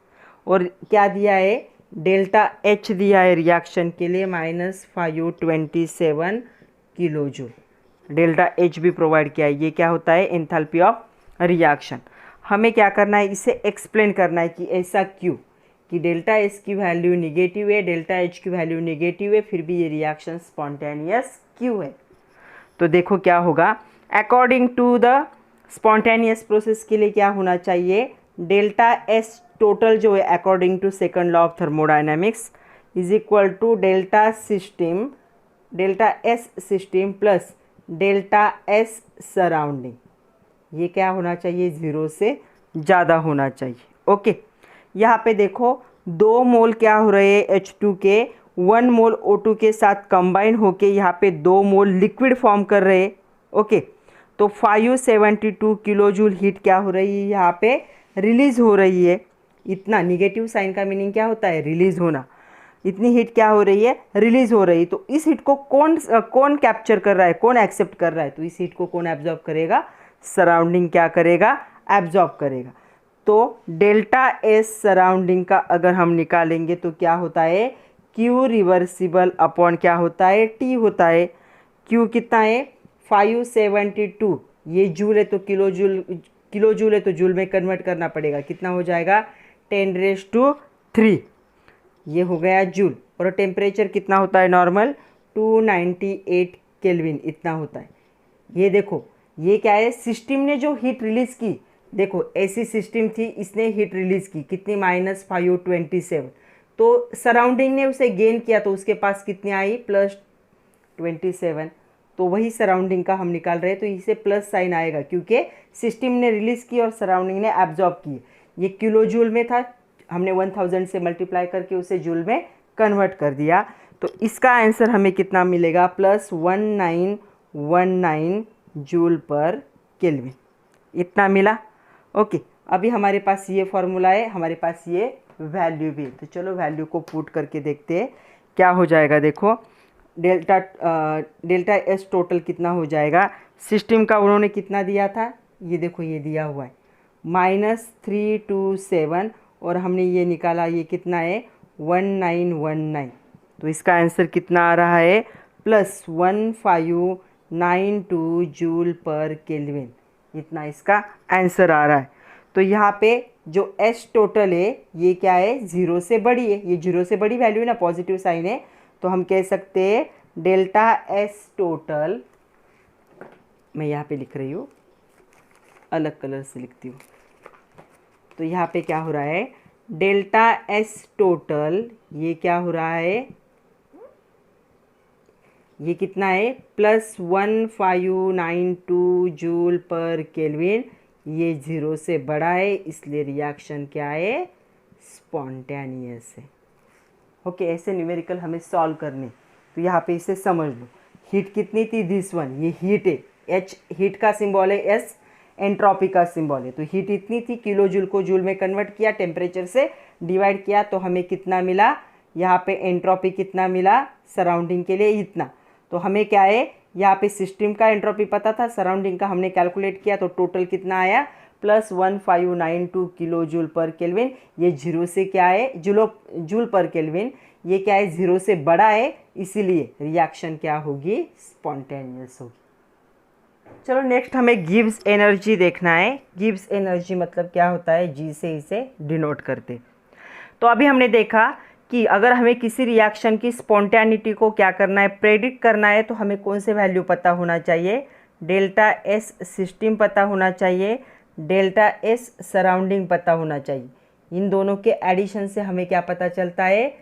और क्या दिया है, डेल्टा एच दिया है रिएक्शन के लिए -527 किलो जूल। डेल्टा एच भी प्रोवाइड किया है। ये क्या होता है, एंथैल्पी ऑफ रिएक्शन। हमें क्या करना है, इसे एक्सप्लेन करना है कि ऐसा क्यों, कि डेल्टा एस की वैल्यू निगेटिव है, डेल्टा एच की वैल्यू निगेटिव है, फिर भी ये रिएक्शन स्पॉन्टेनियस क्यों है। तो देखो क्या होगा, according to the spontaneous process के लिए क्या होना चाहिए, डेल्टा एस टोटल जो है according to second law of thermodynamics is equal to delta S system plus delta S surrounding. ये क्या होना चाहिए, 0 से ज़्यादा होना चाहिए। ओके, यहाँ पे देखो 2 मोल क्या हो रहे हैं H2 के, 1 मोल O2 के साथ कंबाइन होके यहाँ पे 2 मोल लिक्विड फॉर्म कर रहे हैं। ओके, तो 572 किलो जूल हीट क्या हो रही है, यहाँ पे रिलीज हो रही है। इतना निगेटिव साइन का मीनिंग क्या होता है, रिलीज होना। इतनी हीट क्या हो रही है, रिलीज हो रही है। तो इस हीट को कौन कैप्चर कर रहा है, कौन एक्सेप्ट कर रहा है, तो इस हीट को कौन एब्जॉर्ब करेगा, सराउंडिंग क्या करेगा, एब्जॉर्ब करेगा। तो डेल्टा एस सराउंडिंग का अगर हम निकालेंगे तो क्या होता है, Q रिवर्सिबल अपॉन क्या होता है, T होता है। Q कितना है, 572, ये जूल है तो किलो जूल है तो जूल में कन्वर्ट करना पड़ेगा, कितना हो जाएगा, 10⁻3, ये हो गया जूल। और टेम्परेचर कितना होता है नॉर्मल, 298 केल्विन, इतना होता है। ये देखो, ये क्या है, सिस्टम ने जो हीट रिलीज की, देखो ऐसी सिस्टम थी, इसने हीट रिलीज की कितनी, -527, तो सराउंडिंग ने उसे गेन किया तो उसके पास कितनी आई, +27। तो वही सराउंडिंग का हम निकाल रहे हैं, तो इसे प्लस साइन आएगा क्योंकि सिस्टम ने रिलीज की और सराउंडिंग ने एब्जॉर्ब की। ये किलो जूल में था, हमने 1000 से मल्टीप्लाई करके उसे जूल में कन्वर्ट कर दिया। तो इसका आंसर हमें कितना मिलेगा, +1919 जूल पर केल्विन, इतना मिला। ओके, अभी हमारे पास ये फॉर्मूला है, हमारे पास ये वैल्यू भी है। तो चलो वैल्यू को पुट करके देखते हैं क्या हो जाएगा। देखो डेल्टा एस टोटल कितना हो जाएगा, सिस्टम का उन्होंने कितना दिया था, ये देखो ये दिया हुआ है -327, और हमने ये निकाला, ये कितना है 1919। तो इसका आंसर कितना आ रहा है, +1592 जूल पर केल्विन, इतना इसका आंसर आ रहा है। तो यहाँ पे जो एस टोटल है ये क्या है, 0 से बड़ी है, ये 0 से बड़ी वैल्यू है ना, पॉजिटिव साइन है, तो हम कह सकते हैं डेल्टा एस टोटल, मैं यहाँ पे लिख रही हूँ, अलग कलर से लिखती हूँ। तो यहाँ पे क्या हो रहा है, डेल्टा एस टोटल, ये क्या हो रहा है, ये कितना है, +1592 जूल पर केल्विन, ये 0 से बड़ा है, इसलिए रिएक्शन क्या है, स्पॉन्टेनियस है। ओके, ऐसे न्यूमेरिकल हमें सॉल्व करने, तो यहाँ पे इसे समझ लो। हीट कितनी थी, दिस वन, ये हीट है, H हीट का सिंबल है, S एंट्रोपी का सिंबल है। तो हीट इतनी थी, किलो जूल को जूल में कन्वर्ट किया, टेम्परेचर से डिवाइड किया, तो हमें कितना मिला, यहाँ पे एंट्रोपी कितना मिला सराउंडिंग के लिए, इतना। तो हमें क्या है, यहाँ पे सिस्टम का एंट्रोपी पता था, सराउंडिंग का हमने कैलकुलेट किया, तो टोटल कितना आया, +1592 किलो जूल पर केल्विन। ये 0 से क्या है, जूल पर केल्विन, ये क्या है 0 से बड़ा है, इसीलिए रिएक्शन क्या होगी, स्पॉन्टेनियस होगी। चलो नेक्स्ट हमें गिव्स एनर्जी देखना है। गिव्स एनर्जी मतलब क्या होता है, जी से इसे डिनोट करते। तो अभी हमने देखा कि अगर हमें किसी रिएक्शन की स्पॉन्टेनिटी को क्या करना है, प्रेडिक्ट करना है, तो हमें कौन से वैल्यू पता होना चाहिए, डेल्टा एस सिस्टम पता होना चाहिए, डेल्टा एस सराउंडिंग पता होना चाहिए। इन दोनों के एडिशन से हमें क्या पता चलता है,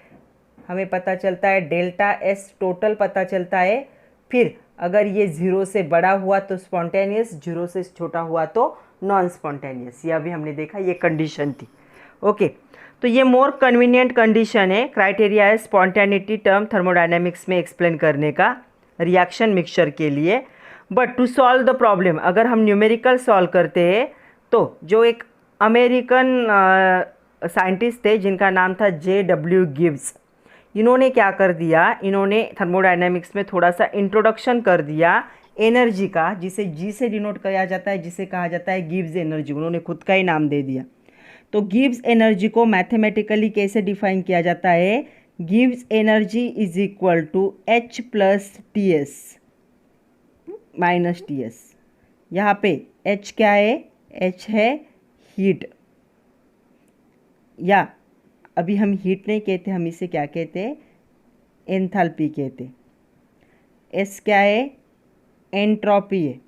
हमें पता चलता है डेल्टा एस टोटल पता चलता है। फिर अगर ये 0 से बड़ा हुआ तो स्पॉन्टेनियस, 0 से छोटा हुआ तो नॉन स्पॉन्टेनियस। ये अभी हमने देखा, ये कंडीशन थी। ओके, तो ये मोर कन्वीनियंट कंडीशन है, क्राइटेरिया है स्पॉन्टेनिटी टर्म थर्मोडायनेमिक्स में एक्सप्लेन करने का रिएक्शन मिक्सचर के लिए। But to solve the problem, अगर हम न्यूमेरिकल सॉल्व करते हैं तो जो एक अमेरिकन साइंटिस्ट थे जिनका नाम था J.W. गिब्स, इन्होंने क्या कर दिया, इन्होंने थर्मोडायनेमिक्स में थोड़ा सा इंट्रोडक्शन कर दिया एनर्जी का, जिसे जी से डिनोट किया जाता है, जिसे कहा जाता है गिब्स एनर्जी। उन्होंने खुद का ही नाम दे दिया। तो गिब्स एनर्जी को मैथमेटिकली कैसे डिफाइन किया जाता है, Gibbs energy is equal to H plus T S minus T S. यहाँ पे H क्या है, H है हीट, या अभी हम हीट नहीं कहते, हम इसे क्या कहते हैं, एंथैल्पी कहते। S क्या है, एंट्रोपी है,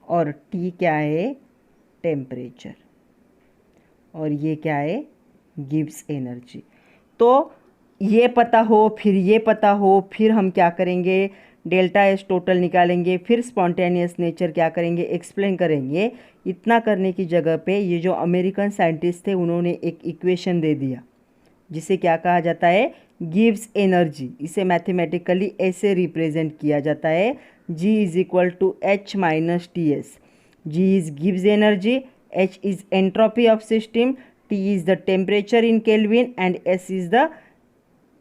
और T क्या है, टेम्परेचर, और ये क्या है, गिब्स एनर्जी। तो ये पता हो, फिर ये पता हो, फिर हम क्या करेंगे, डेल्टा एस टोटल निकालेंगे, फिर स्पॉन्टेनियस नेचर क्या करेंगे, एक्सप्लेन करेंगे। इतना करने की जगह पे ये जो अमेरिकन साइंटिस्ट थे उन्होंने एक इक्वेशन दे दिया जिसे क्या कहा जाता है, गिब्स एनर्जी। इसे मैथमेटिकली ऐसे रिप्रेजेंट किया जाता है, G is equal to H minus T S. G is Gibbs energy, H is entropy of system, T is the temperature in kelvin, and S is the,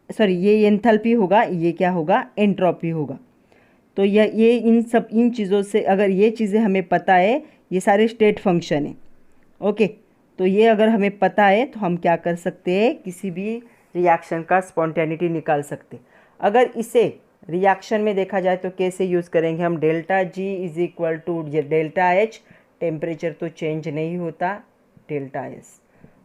sorry ये enthalpy होगा, ये क्या होगा, entropy होगा। तो ये इन चीज़ों से, अगर ये चीज़ें हमें पता है, ये सारे स्टेट फंक्शन है। ओके, तो ये अगर हमें पता है तो हम क्या कर सकते हैं, किसी भी रिएक्शन का स्पॉन्टेनिटी निकाल सकते। अगर इसे रिएक्शन में देखा जाए तो कैसे यूज़ करेंगे हम, delta G is equal to delta H, temperature तो चेंज नहीं होता, डेल्टा एस।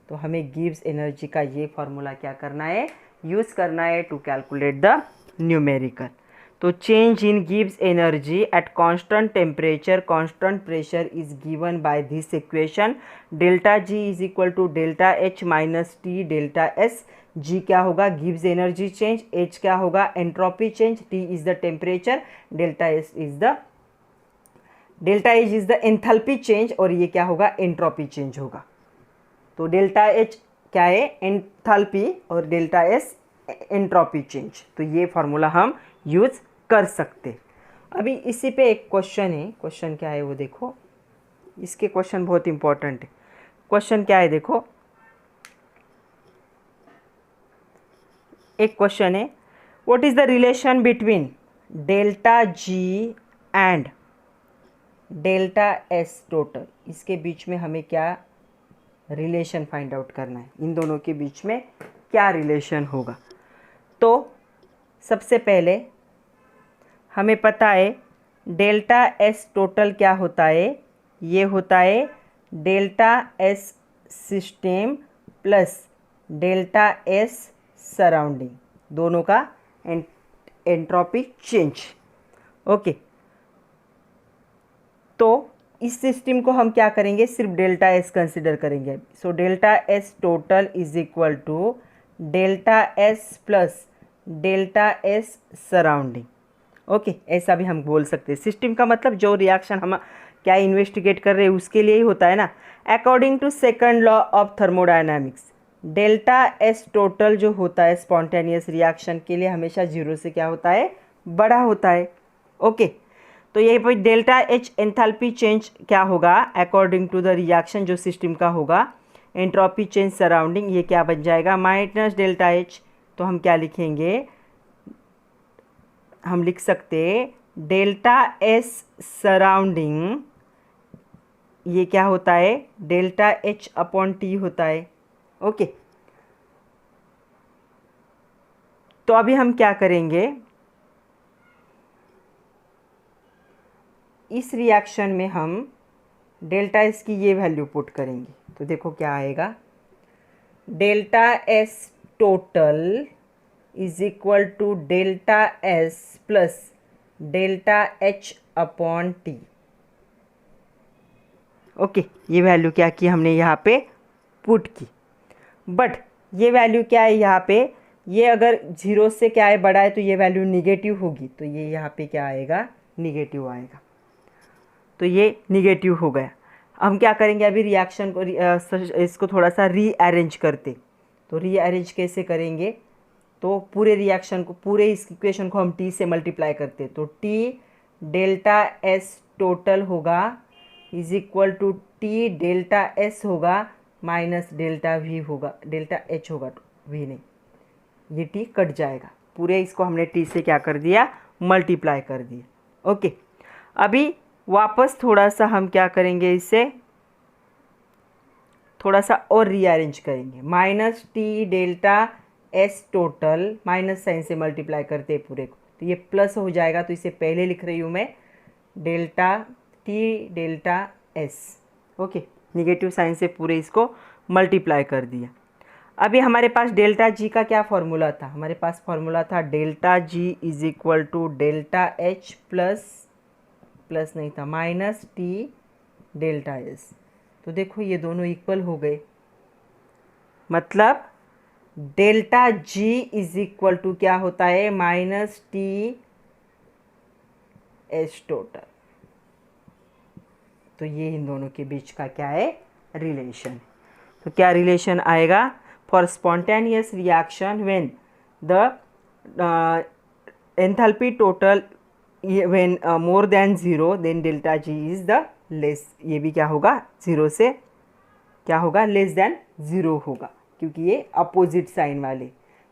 तो हमें गिव्स एनर्जी का ये फॉर्मूला क्या करना है, यूज़ करना है टू कैलकुलेट द न्यूमेरिकल। तो चेंज इन गिव्स energy at constant temperature constant pressure is given by this equation, delta G is equal to delta H minus T delta S. G क्या होगा, गिव्स एनर्जी चेंज, एच क्या होगा, entropy change, T is the temperature, delta H is the enthalpy change, और ये क्या होगा, entropy change होगा। तो डेल्टा एच क्या है, एंथैल्पी, और डेल्टा एस एंट्रोपी चेंज। तो ये फार्मूला हम यूज़ कर सकते। अभी इसी पे एक क्वेश्चन है, क्वेश्चन क्या है वो देखो, इसके क्वेश्चन बहुत इंपॉर्टेंट है। क्वेश्चन क्या है देखो, एक क्वेश्चन है, what is the relation between delta G and delta S total. इसके बीच में हमें क्या रिलेशन फाइंड आउट करना है, इन दोनों के बीच में क्या रिलेशन होगा। तो सबसे पहले हमें पता है डेल्टा एस टोटल क्या होता है, ये होता है delta S system plus delta S surrounding, दोनों का एंट्रोपी चेंज। ओके, तो इस सिस्टम को हम क्या करेंगे, सिर्फ डेल्टा एस कंसिडर करेंगे। So delta S total is equal to delta S plus delta S surrounding. Okay, ऐसा भी हम बोल सकते हैं। सिस्टम का मतलब जो रिएक्शन हम क्या इन्वेस्टिगेट कर रहे हैं उसके लिए ही होता है ना। According to second law of thermodynamics, delta S total जो होता है स्पॉन्टेनियस रिएक्शन के लिए हमेशा 0 से क्या होता है, बड़ा होता है। ओके, तो ये पर डेल्टा एच एंथैल्पी चेंज क्या होगा, अकॉर्डिंग टू द रिएक्शन जो सिस्टम का होगा, एंट्रोपी चेंज सराउंडिंग, ये क्या बन जाएगा, माइनस डेल्टा एच। तो हम क्या लिखेंगे, हम लिख सकते हैं डेल्टा एस सराउंडिंग ये क्या होता है, डेल्टा एच अपॉन टी होता है। ओके, तो अभी हम क्या करेंगे, इस रिएक्शन में हम डेल्टा एस की ये वैल्यू पुट करेंगे, तो देखो क्या आएगा, delta S total is equal to delta S plus delta H upon T. Okay, ये वैल्यू क्या की हमने यहाँ पे पुट की, बट ये वैल्यू क्या है यहाँ पे, ये अगर 0 से क्या है बड़ा है तो ये वैल्यू निगेटिव होगी, तो ये यहाँ पे क्या आएगा, निगेटिव आएगा, तो ये निगेटिव हो गया। हम क्या करेंगे, अभी रिएक्शन को इसको थोड़ा सा रीअरेंज करते, तो रीअरेंज कैसे करेंगे, तो पूरे रिएक्शन को, पूरे इस इक्वेशन को हम टी से मल्टीप्लाई करते, तो टी डेल्टा एस टोटल होगा is equal to T delta S होगा माइनस डेल्टा वी होगा, डेल्टा एच होगा, वी नहीं, ये टी कट जाएगा, पूरे इसको हमने टी से क्या कर दिया, मल्टीप्लाई कर दिया। ओके, अभी वापस थोड़ा सा हम क्या करेंगे, इसे थोड़ा सा और रीअरेंज करेंगे, minus T delta S total, minus sign से मल्टीप्लाई करते हैं पूरे को, तो ये प्लस हो जाएगा, तो इसे पहले लिख रही हूँ मैं, delta T delta S. Okay, negative sign से पूरे इसको मल्टीप्लाई कर दिया। अभी हमारे पास डेल्टा जी का क्या फॉर्मूला था, हमारे पास फॉर्मूला था delta G is equal to delta H plus नहीं था, माइनस टी डेल्टा एस। तो देखो ये दोनों इक्वल हो गए, मतलब delta G is equal to क्या होता है, माइनस टी एच टोटल। तो ये इन दोनों के बीच का क्या है, रिलेशन। तो क्या रिलेशन आएगा, for spontaneous reaction when the enthalpy total when more than 0 then delta G is the less, ये भी क्या होगा, 0 से क्या होगा, लेस देन 0 होगा, क्योंकि ये अपोजिट साइन वाले,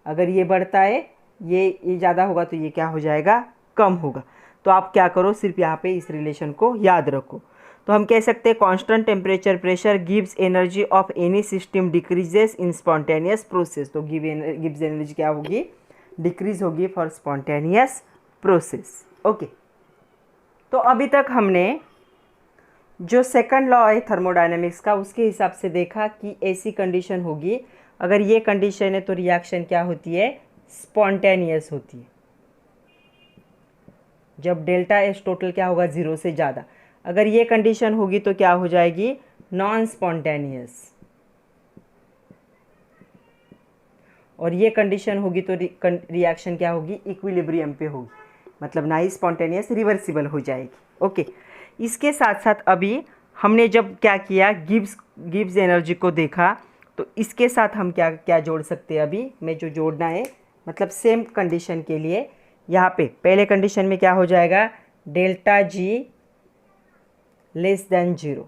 अगर ये बढ़ता है ये ज़्यादा होगा तो ये क्या हो जाएगा, कम होगा। तो आप क्या करो, सिर्फ यहाँ पे इस रिलेशन को याद रखो। तो हम कह सकते हैं constant temperature pressure gives energy of any system decreases in spontaneous process. तो गिव्स एनर्जी क्या होगी, डिक्रीज होगी फॉर स्पॉन्टेनियस प्रोसेस। ओके, तो अभी तक हमने जो सेकंड लॉ है थर्मोडायनेमिक्स का, उसके हिसाब से देखा कि ऐसी कंडीशन होगी, अगर ये कंडीशन है तो रिएक्शन क्या होती है, स्पॉन्टेनियस होती है, जब डेल्टा एस टोटल क्या होगा, 0 से ज़्यादा। अगर ये कंडीशन होगी तो क्या हो जाएगी, नॉन स्पॉन्टेनियस, और ये कंडीशन होगी तो रिएक्शन क्या होगी, इक्विलिब्रियम पे होगी, मतलब ना ही स्पॉन्टेनियस, रिवर्सिबल हो जाएगी। ओके, इसके साथ साथ अभी हमने जब क्या किया, गिब्स एनर्जी को देखा, तो इसके साथ हम क्या क्या जोड़ सकते हैं, अभी मैं जो जोड़ना है, मतलब सेम कंडीशन के लिए यहाँ पे पहले कंडीशन में क्या हो जाएगा, डेल्टा जी लेस देन 0,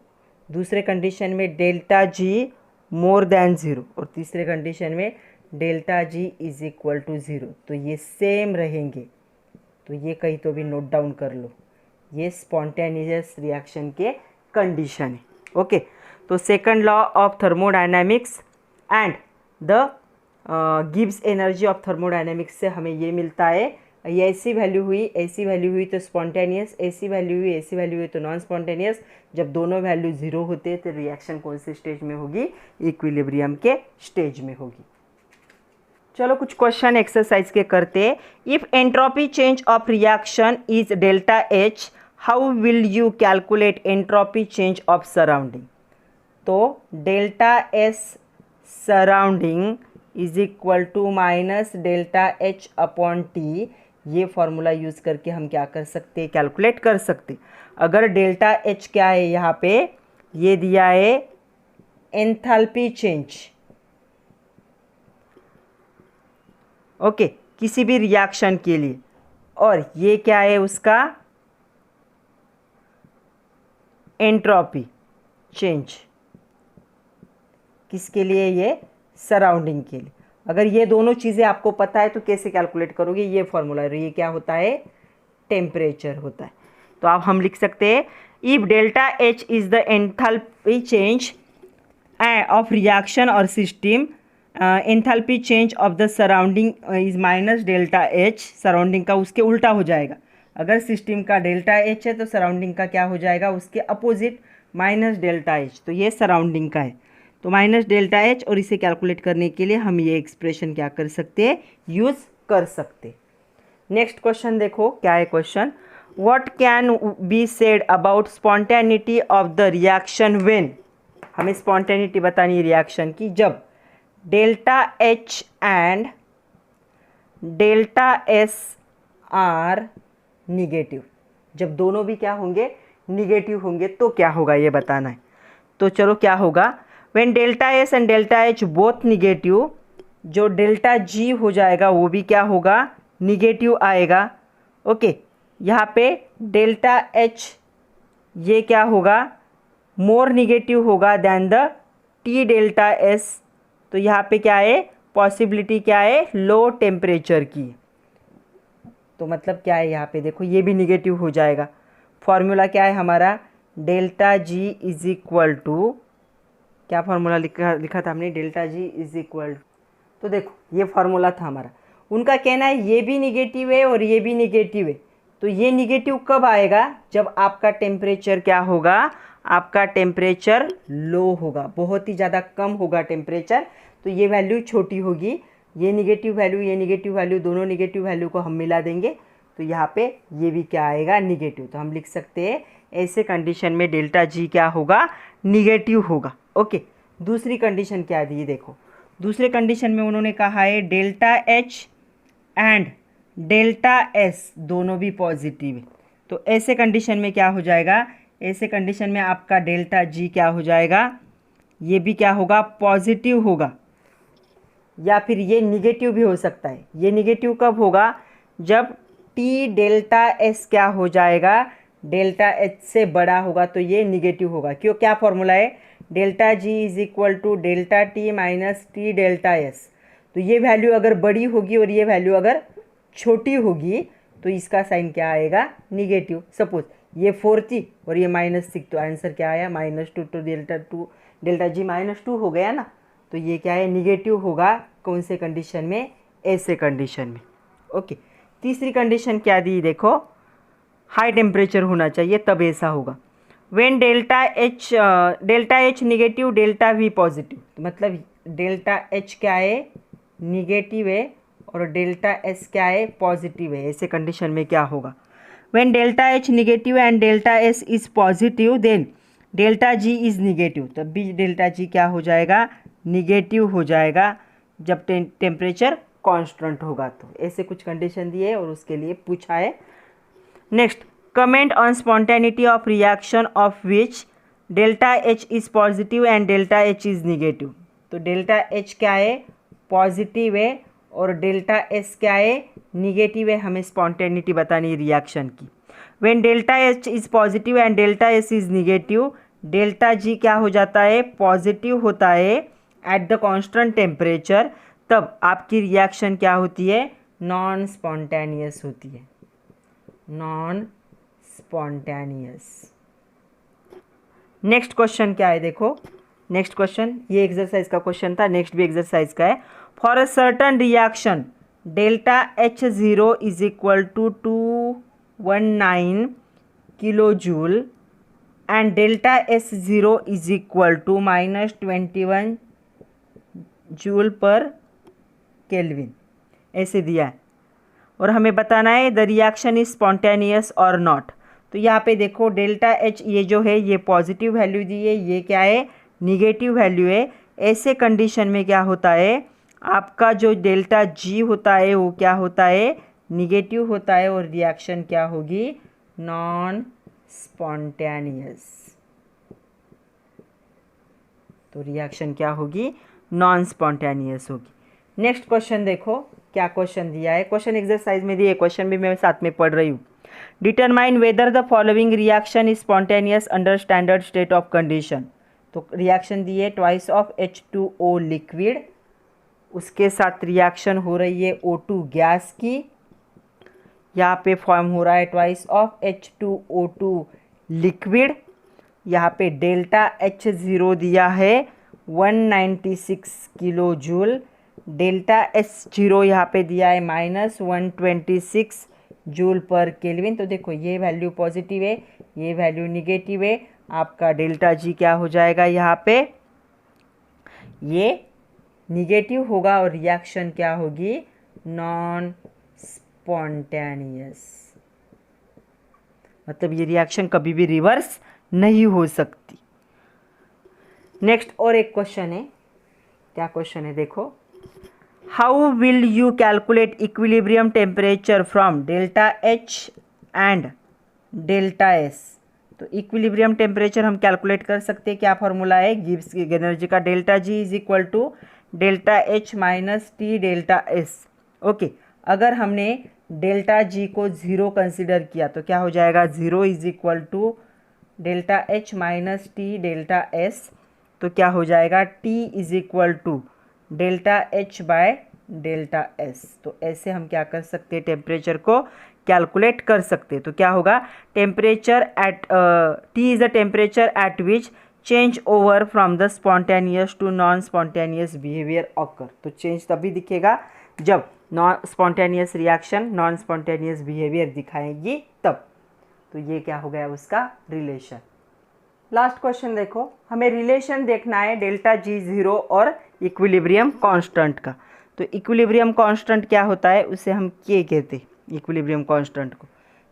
दूसरे कंडीशन में डेल्टा जी मोर देन 0, और तीसरे कंडीशन में delta G is equal to 0। तो ये सेम रहेंगे, तो ये कहीं तो भी नोट डाउन कर लो, ये स्पॉन्टेनियस रिएक्शन के कंडीशन है। ओके, तो second law of thermodynamics and the Gibbs energy of thermodynamics से हमें ये मिलता है, ये ऐसी वैल्यू हुई तो स्पॉन्टेनियस, ऐसी वैल्यू हुई तो नॉन स्पॉन्टेनियस। जब दोनों वैल्यू 0 होते हैं तो रिएक्शन कौन से स्टेज में होगी, इक्विलिब्रियम के स्टेज में होगी। चलो कुछ क्वेश्चन एक्सरसाइज के करते। If entropy change of reaction is delta H, how will you calculate entropy change of surrounding. तो delta S surrounding is equal to minus delta H upon T, ये formula use करके हम क्या कर सकते हैं, कैलकुलेट कर सकते। अगर डेल्टा एच क्या है, यहाँ पे ये दिया है एंथैल्पी चेंज, ओके, किसी भी रिएक्शन के लिए, और ये क्या है उसका एंट्रोपी चेंज, किसके लिए, ये सराउंडिंग के लिए। अगर ये दोनों चीज़ें आपको पता है तो कैसे कैलकुलेट करोगे, ये फॉर्मूला, ये क्या होता है, टेम्परेचर होता है। तो अब हम लिख सकते हैं if delta H is the enthalpy change of reaction और system, enthalpy change of the surrounding is minus delta H, surrounding का उसके उल्टा हो जाएगा। अगर सिस्टम का डेल्टा एच है तो सराउंडिंग का क्या हो जाएगा, उसके अपोजिट माइनस डेल्टा एच। तो ये सराउंडिंग का है, तो माइनस डेल्टा एच, और इसे कैलकुलेट करने के लिए हम ये एक्सप्रेशन क्या कर सकते हैं, यूज़ कर सकते। नेक्स्ट क्वेश्चन देखो क्या है question, what can be said about spontaneity of the reaction when, हमें स्पॉन्टेनिटी बतानी है रिएक्शन की, जब delta H and delta S R negative, जब दोनों भी क्या होंगे, निगेटिव होंगे, तो क्या होगा ये बताना है। तो चलो क्या होगा, when delta S and delta H both negative, जो डेल्टा जी हो जाएगा वो भी क्या होगा, निगेटिव आएगा। ओके, यहाँ पे डेल्टा एच ये क्या होगा, मोर निगेटिव होगा than the T delta S. तो यहाँ पे क्या है, पॉसिबिलिटी क्या है, लो टेम्परेचर की। तो मतलब क्या है, यहाँ पे देखो ये भी निगेटिव हो जाएगा। फॉर्मूला क्या है हमारा, delta G is equal to, क्या फॉर्मूला लिखा था हमने, डेल्टा जी इज इक्वल, तो देखो ये फॉर्मूला था हमारा। उनका कहना है ये भी निगेटिव है और ये भी निगेटिव है, तो ये निगेटिव कब आएगा, जब आपका टेम्परेचर क्या होगा, आपका टेम्परेचर लो होगा, बहुत ही ज़्यादा कम होगा टेम्परेचर, तो ये वैल्यू छोटी होगी। ये निगेटिव वैल्यू, ये निगेटिव वैल्यू, दोनों निगेटिव वैल्यू को हम मिला देंगे, तो यहाँ पे ये भी क्या आएगा, निगेटिव। तो हम लिख सकते हैं ऐसे कंडीशन में डेल्टा जी क्या होगा, निगेटिव होगा। ओके, दूसरी कंडीशन क्या दी, देखो दूसरे कंडीशन में उन्होंने कहा है delta H and delta S दोनों भी पॉजिटिव है। तो ऐसे कंडीशन में क्या हो जाएगा, ऐसे कंडीशन में आपका डेल्टा जी क्या हो जाएगा, ये भी क्या होगा, पॉजिटिव होगा, या फिर ये निगेटिव भी हो सकता है। ये निगेटिव कब होगा, जब टी डेल्टा एस क्या हो जाएगा, डेल्टा एच से बड़ा होगा, तो ये निगेटिव होगा। क्यों, क्या फॉर्मूला है, delta G is equal to delta T minus T delta S. तो ये वैल्यू अगर बड़ी होगी और ये वैल्यू अगर छोटी होगी तो इसका साइन क्या आएगा, निगेटिव। सपोज ये 4 थी और ये -6, तो आंसर क्या आया, -2 तो डेल्टा जी -2 हो गया ना, तो ये क्या है, निगेटिव होगा। कौन से कंडीशन में, ऐसे कंडीशन में। ओके, तीसरी कंडीशन क्या दी, देखो हाई टेम्परेचर होना चाहिए तब ऐसा होगा। When delta H negative delta V positive, तो मतलब डेल्टा एच क्या है, निगेटिव है, और डेल्टा एस क्या है, पॉजिटिव है। ऐसे कंडीशन में क्या होगा, when delta H negative and delta S is positive then delta G is negative, तब भी डेल्टा जी क्या हो जाएगा, निगेटिव हो जाएगा, जब टेम्परेचर कांस्टेंट होगा। तो ऐसे कुछ कंडीशन दिए और उसके लिए पूछा है। Next, comment on spontaneity of reaction of which delta H is positive and delta H is negative. तो डेल्टा एच क्या है, पॉजिटिव है, और डेल्टा एस क्या है, निगेटिव है। हमें स्पॉन्टेनिटी बतानी है रिएक्शन की। When delta H is positive and delta S is negative, delta G क्या हो जाता है, पॉजिटिव होता है एट द कांस्टेंट टेम्परेचर, तब आपकी रिएक्शन क्या होती है, नॉन स्पॉन्टेनियस होती है, नॉन स्पॉन्टेनियस। नेक्स्ट क्वेश्चन क्या है, देखो नेक्स्ट क्वेश्चन, ये एक्सरसाइज का क्वेश्चन था, नेक्स्ट भी एक्सरसाइज का है। For a certain reaction delta H zero is equal to 219 kilo joule and delta S zero is equal to -21 joule per kelvin, ऐसे दिया है। और हमें बताना है द रिएक्शन इज स्पॉन्टेनियस और नॉट। तो यहाँ पे देखो डेल्टा एच ये जो है ये पॉजिटिव वैल्यू दी है, ये क्या है, निगेटिव वैल्यू है। ऐसे कंडीशन में क्या होता है, आपका जो डेल्टा जी होता है वो क्या होता है, निगेटिव होता है, और रिएक्शन क्या होगी, नॉन स्पॉन्टेनियस। तो रिएक्शन क्या होगी, नॉन स्पॉन्टेनियस होगी। नेक्स्ट क्वेश्चन देखो क्या क्वेश्चन दिया है, क्वेश्चन एक्सरसाइज में दिए, क्वेश्चन भी मैं साथ में पढ़ रही हूँ। Determine whether the following reaction is spontaneous under standard state of condition. तो रिएक्शन दी है ट्वाइस ऑफ H2O लिक्विड, उसके साथ रिएक्शन हो रही है O2 गैस की, यहाँ पे फॉर्म हो रहा है ट्वाइस ऑफ H2O2 लिक्विड, यहाँ पे डेल्टा H0 दिया है 196 किलो जूल, डेल्टा S0 यहाँ पे दिया है -126 जूल पर केल्विन। तो देखो ये वैल्यू पॉजिटिव है, ये वैल्यू निगेटिव है, आपका डेल्टा G क्या हो जाएगा, यहाँ पे ये निगेटिव होगा और रिएक्शन क्या होगी, नॉन स्पॉन्टेनियस, मतलब ये रिएक्शन कभी भी रिवर्स नहीं हो सकती। नेक्स्ट और एक क्वेश्चन है, क्या क्वेश्चन है देखो, how will you calculate equilibrium temperature from delta H and delta S। तो इक्विलिब्रियम टेम्परेचर हम कैलकुलेट कर सकते हैं, क्या फॉर्मूला है, गिब्स की एनर्जी का, delta G is equal to delta H minus T delta S। Okay, अगर हमने डेल्टा G को 0 कंसिडर किया तो क्या हो जाएगा, 0 is equal to delta H minus T delta S। तो क्या हो जाएगा, T is equal to delta H by delta S। तो ऐसे हम क्या कर सकते हैं, टेम्परेचर को कैलकुलेट कर सकते हैं। तो क्या होगा, temperature at T is the temperature at which change over from the spontaneous to non spontaneous behaviour occur. तो चेंज तभी दिखेगा जब non spontaneous reaction non spontaneous behaviour दिखाएगी तब। तो ये क्या हो गया उसका रिलेशन। लास्ट क्वेश्चन देखो, हमें रिलेशन देखना है डेल्टा G0 और इक्विलिब्रियम कांस्टेंट का। तो इक्विलिब्रियम कांस्टेंट क्या होता है, उसे हम के कहते हैं इक्विलिब्रियम कांस्टेंट को।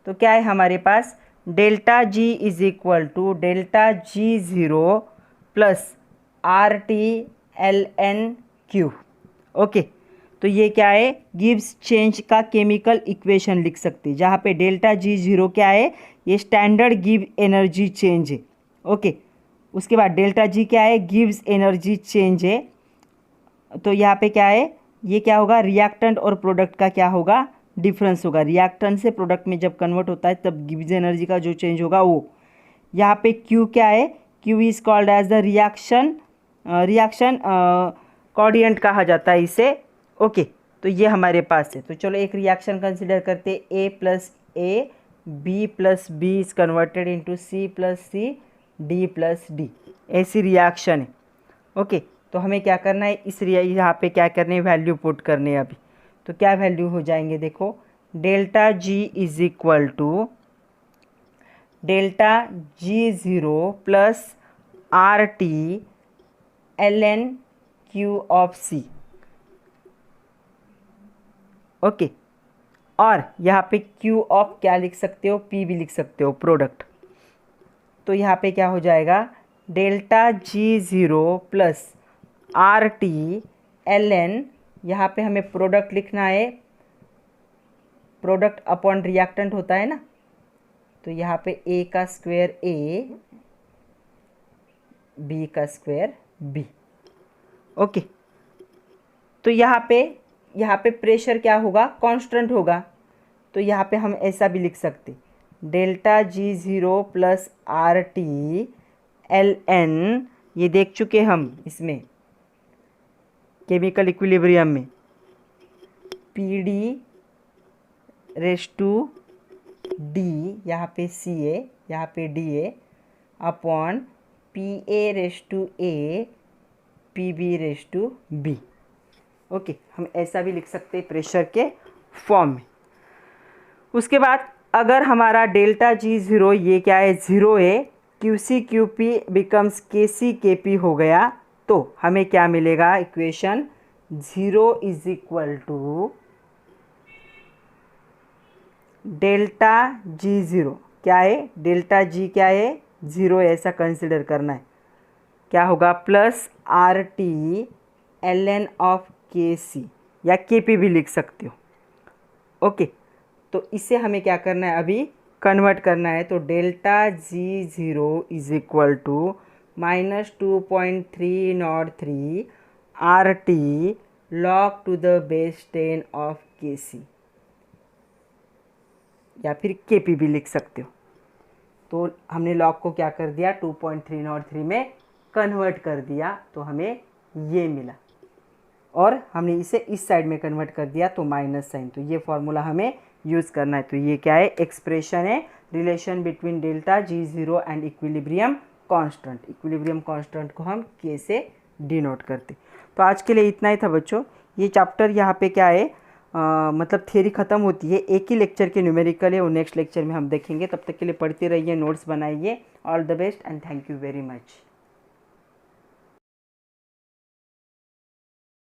तो क्या है हमारे पास, delta G is equal to delta G0 plus RT ln Q। Okay, तो ये क्या है, गिब्स चेंज का केमिकल इक्वेशन लिख सकते हैं, जहाँ पे डेल्टा G0 क्या है, ये स्टैंडर्ड गिव एनर्जी चेंज है। ओके, उसके बाद डेल्टा G क्या है, गिव्स एनर्जी चेंज है। तो यहाँ पे क्या है, ये क्या होगा, रिएक्टेंट और प्रोडक्ट का क्या होगा, डिफरेंस होगा। रिएक्टेंट से प्रोडक्ट में जब कन्वर्ट होता है तब गिव्स एनर्जी का जो चेंज होगा वो। यहाँ पे Q क्या है, Q is called as the reaction coordinate कहा जाता है इसे। ओके, तो ये हमारे पास है। तो चलो एक रिएक्शन कंसिडर करते हैं, A plus A B plus B is converted into C plus C D plus D, ऐसी रिएक्शन है। ओके, तो हमें क्या करना है, इस यहाँ पे क्या करने है, वैल्यू पुट करने हैं अभी। तो क्या वैल्यू हो जाएंगे देखो, delta G is equal to delta G0 plus RT ln Q of C। Okay, और यहाँ पे Q ऑफ क्या लिख सकते हो, P भी लिख सकते हो, प्रोडक्ट। तो यहाँ पे क्या हो जाएगा, delta G0 plus RT ln, यहाँ पे हमें प्रोडक्ट लिखना है, प्रोडक्ट अपॉन रिएक्टेंट होता है ना, तो यहाँ पे A का स्क्वायर A, B का स्क्वायर B। ओके, तो यहाँ पे प्रेशर क्या होगा, कांस्टेंट होगा। तो यहाँ पे हम ऐसा भी लिख सकते, delta G0 plus RT ln, ये देख चुके हम इसमें केमिकल इक्विलिब्रियम में, PD रेस टू D, यहाँ पे C है, यहाँ पे D है, upon PA raise to A PB raise to B। Okay, हम ऐसा भी लिख सकते हैं प्रेशर के फॉर्म में। उसके बाद अगर हमारा डेल्टा G0 ये क्या है, 0 है, QC QP becomes KC KP हो गया, तो हमें क्या मिलेगा, equation 0 is equal to delta G0 क्या है, डेल्टा G क्या है, 0 ऐसा कंसिडर करना है, क्या होगा, plus RT ln of KC या KP भी लिख सकते हो। ओके, तो इसे हमें क्या करना है, अभी कन्वर्ट करना है। तो delta G0 is equal to -2.303 RT log to the base 10 of KC, या फिर KP भी लिख सकते हो। तो हमने लॉग को क्या कर दिया, 2.303 में कन्वर्ट कर दिया, तो हमें ये मिला। और हमने इसे इस साइड में कन्वर्ट कर दिया तो माइनस साइन। तो ये फॉर्मूला हमें यूज़ करना है। तो ये क्या है, एक्सप्रेशन है, relation between delta G0 and equilibrium constant. Equilibrium constant को हम K से डिनोट करते। तो आज के लिए इतना ही था बच्चों। ये चैप्टर यहाँ पे क्या है, मतलब थियरी ख़त्म होती है, एक ही लेक्चर के न्यूमेरिकल है, वो नेक्स्ट लेक्चर में हम देखेंगे। तब तक के लिए पढ़ते रहिए, नोट्स बनाइए। All the best and thank you very much.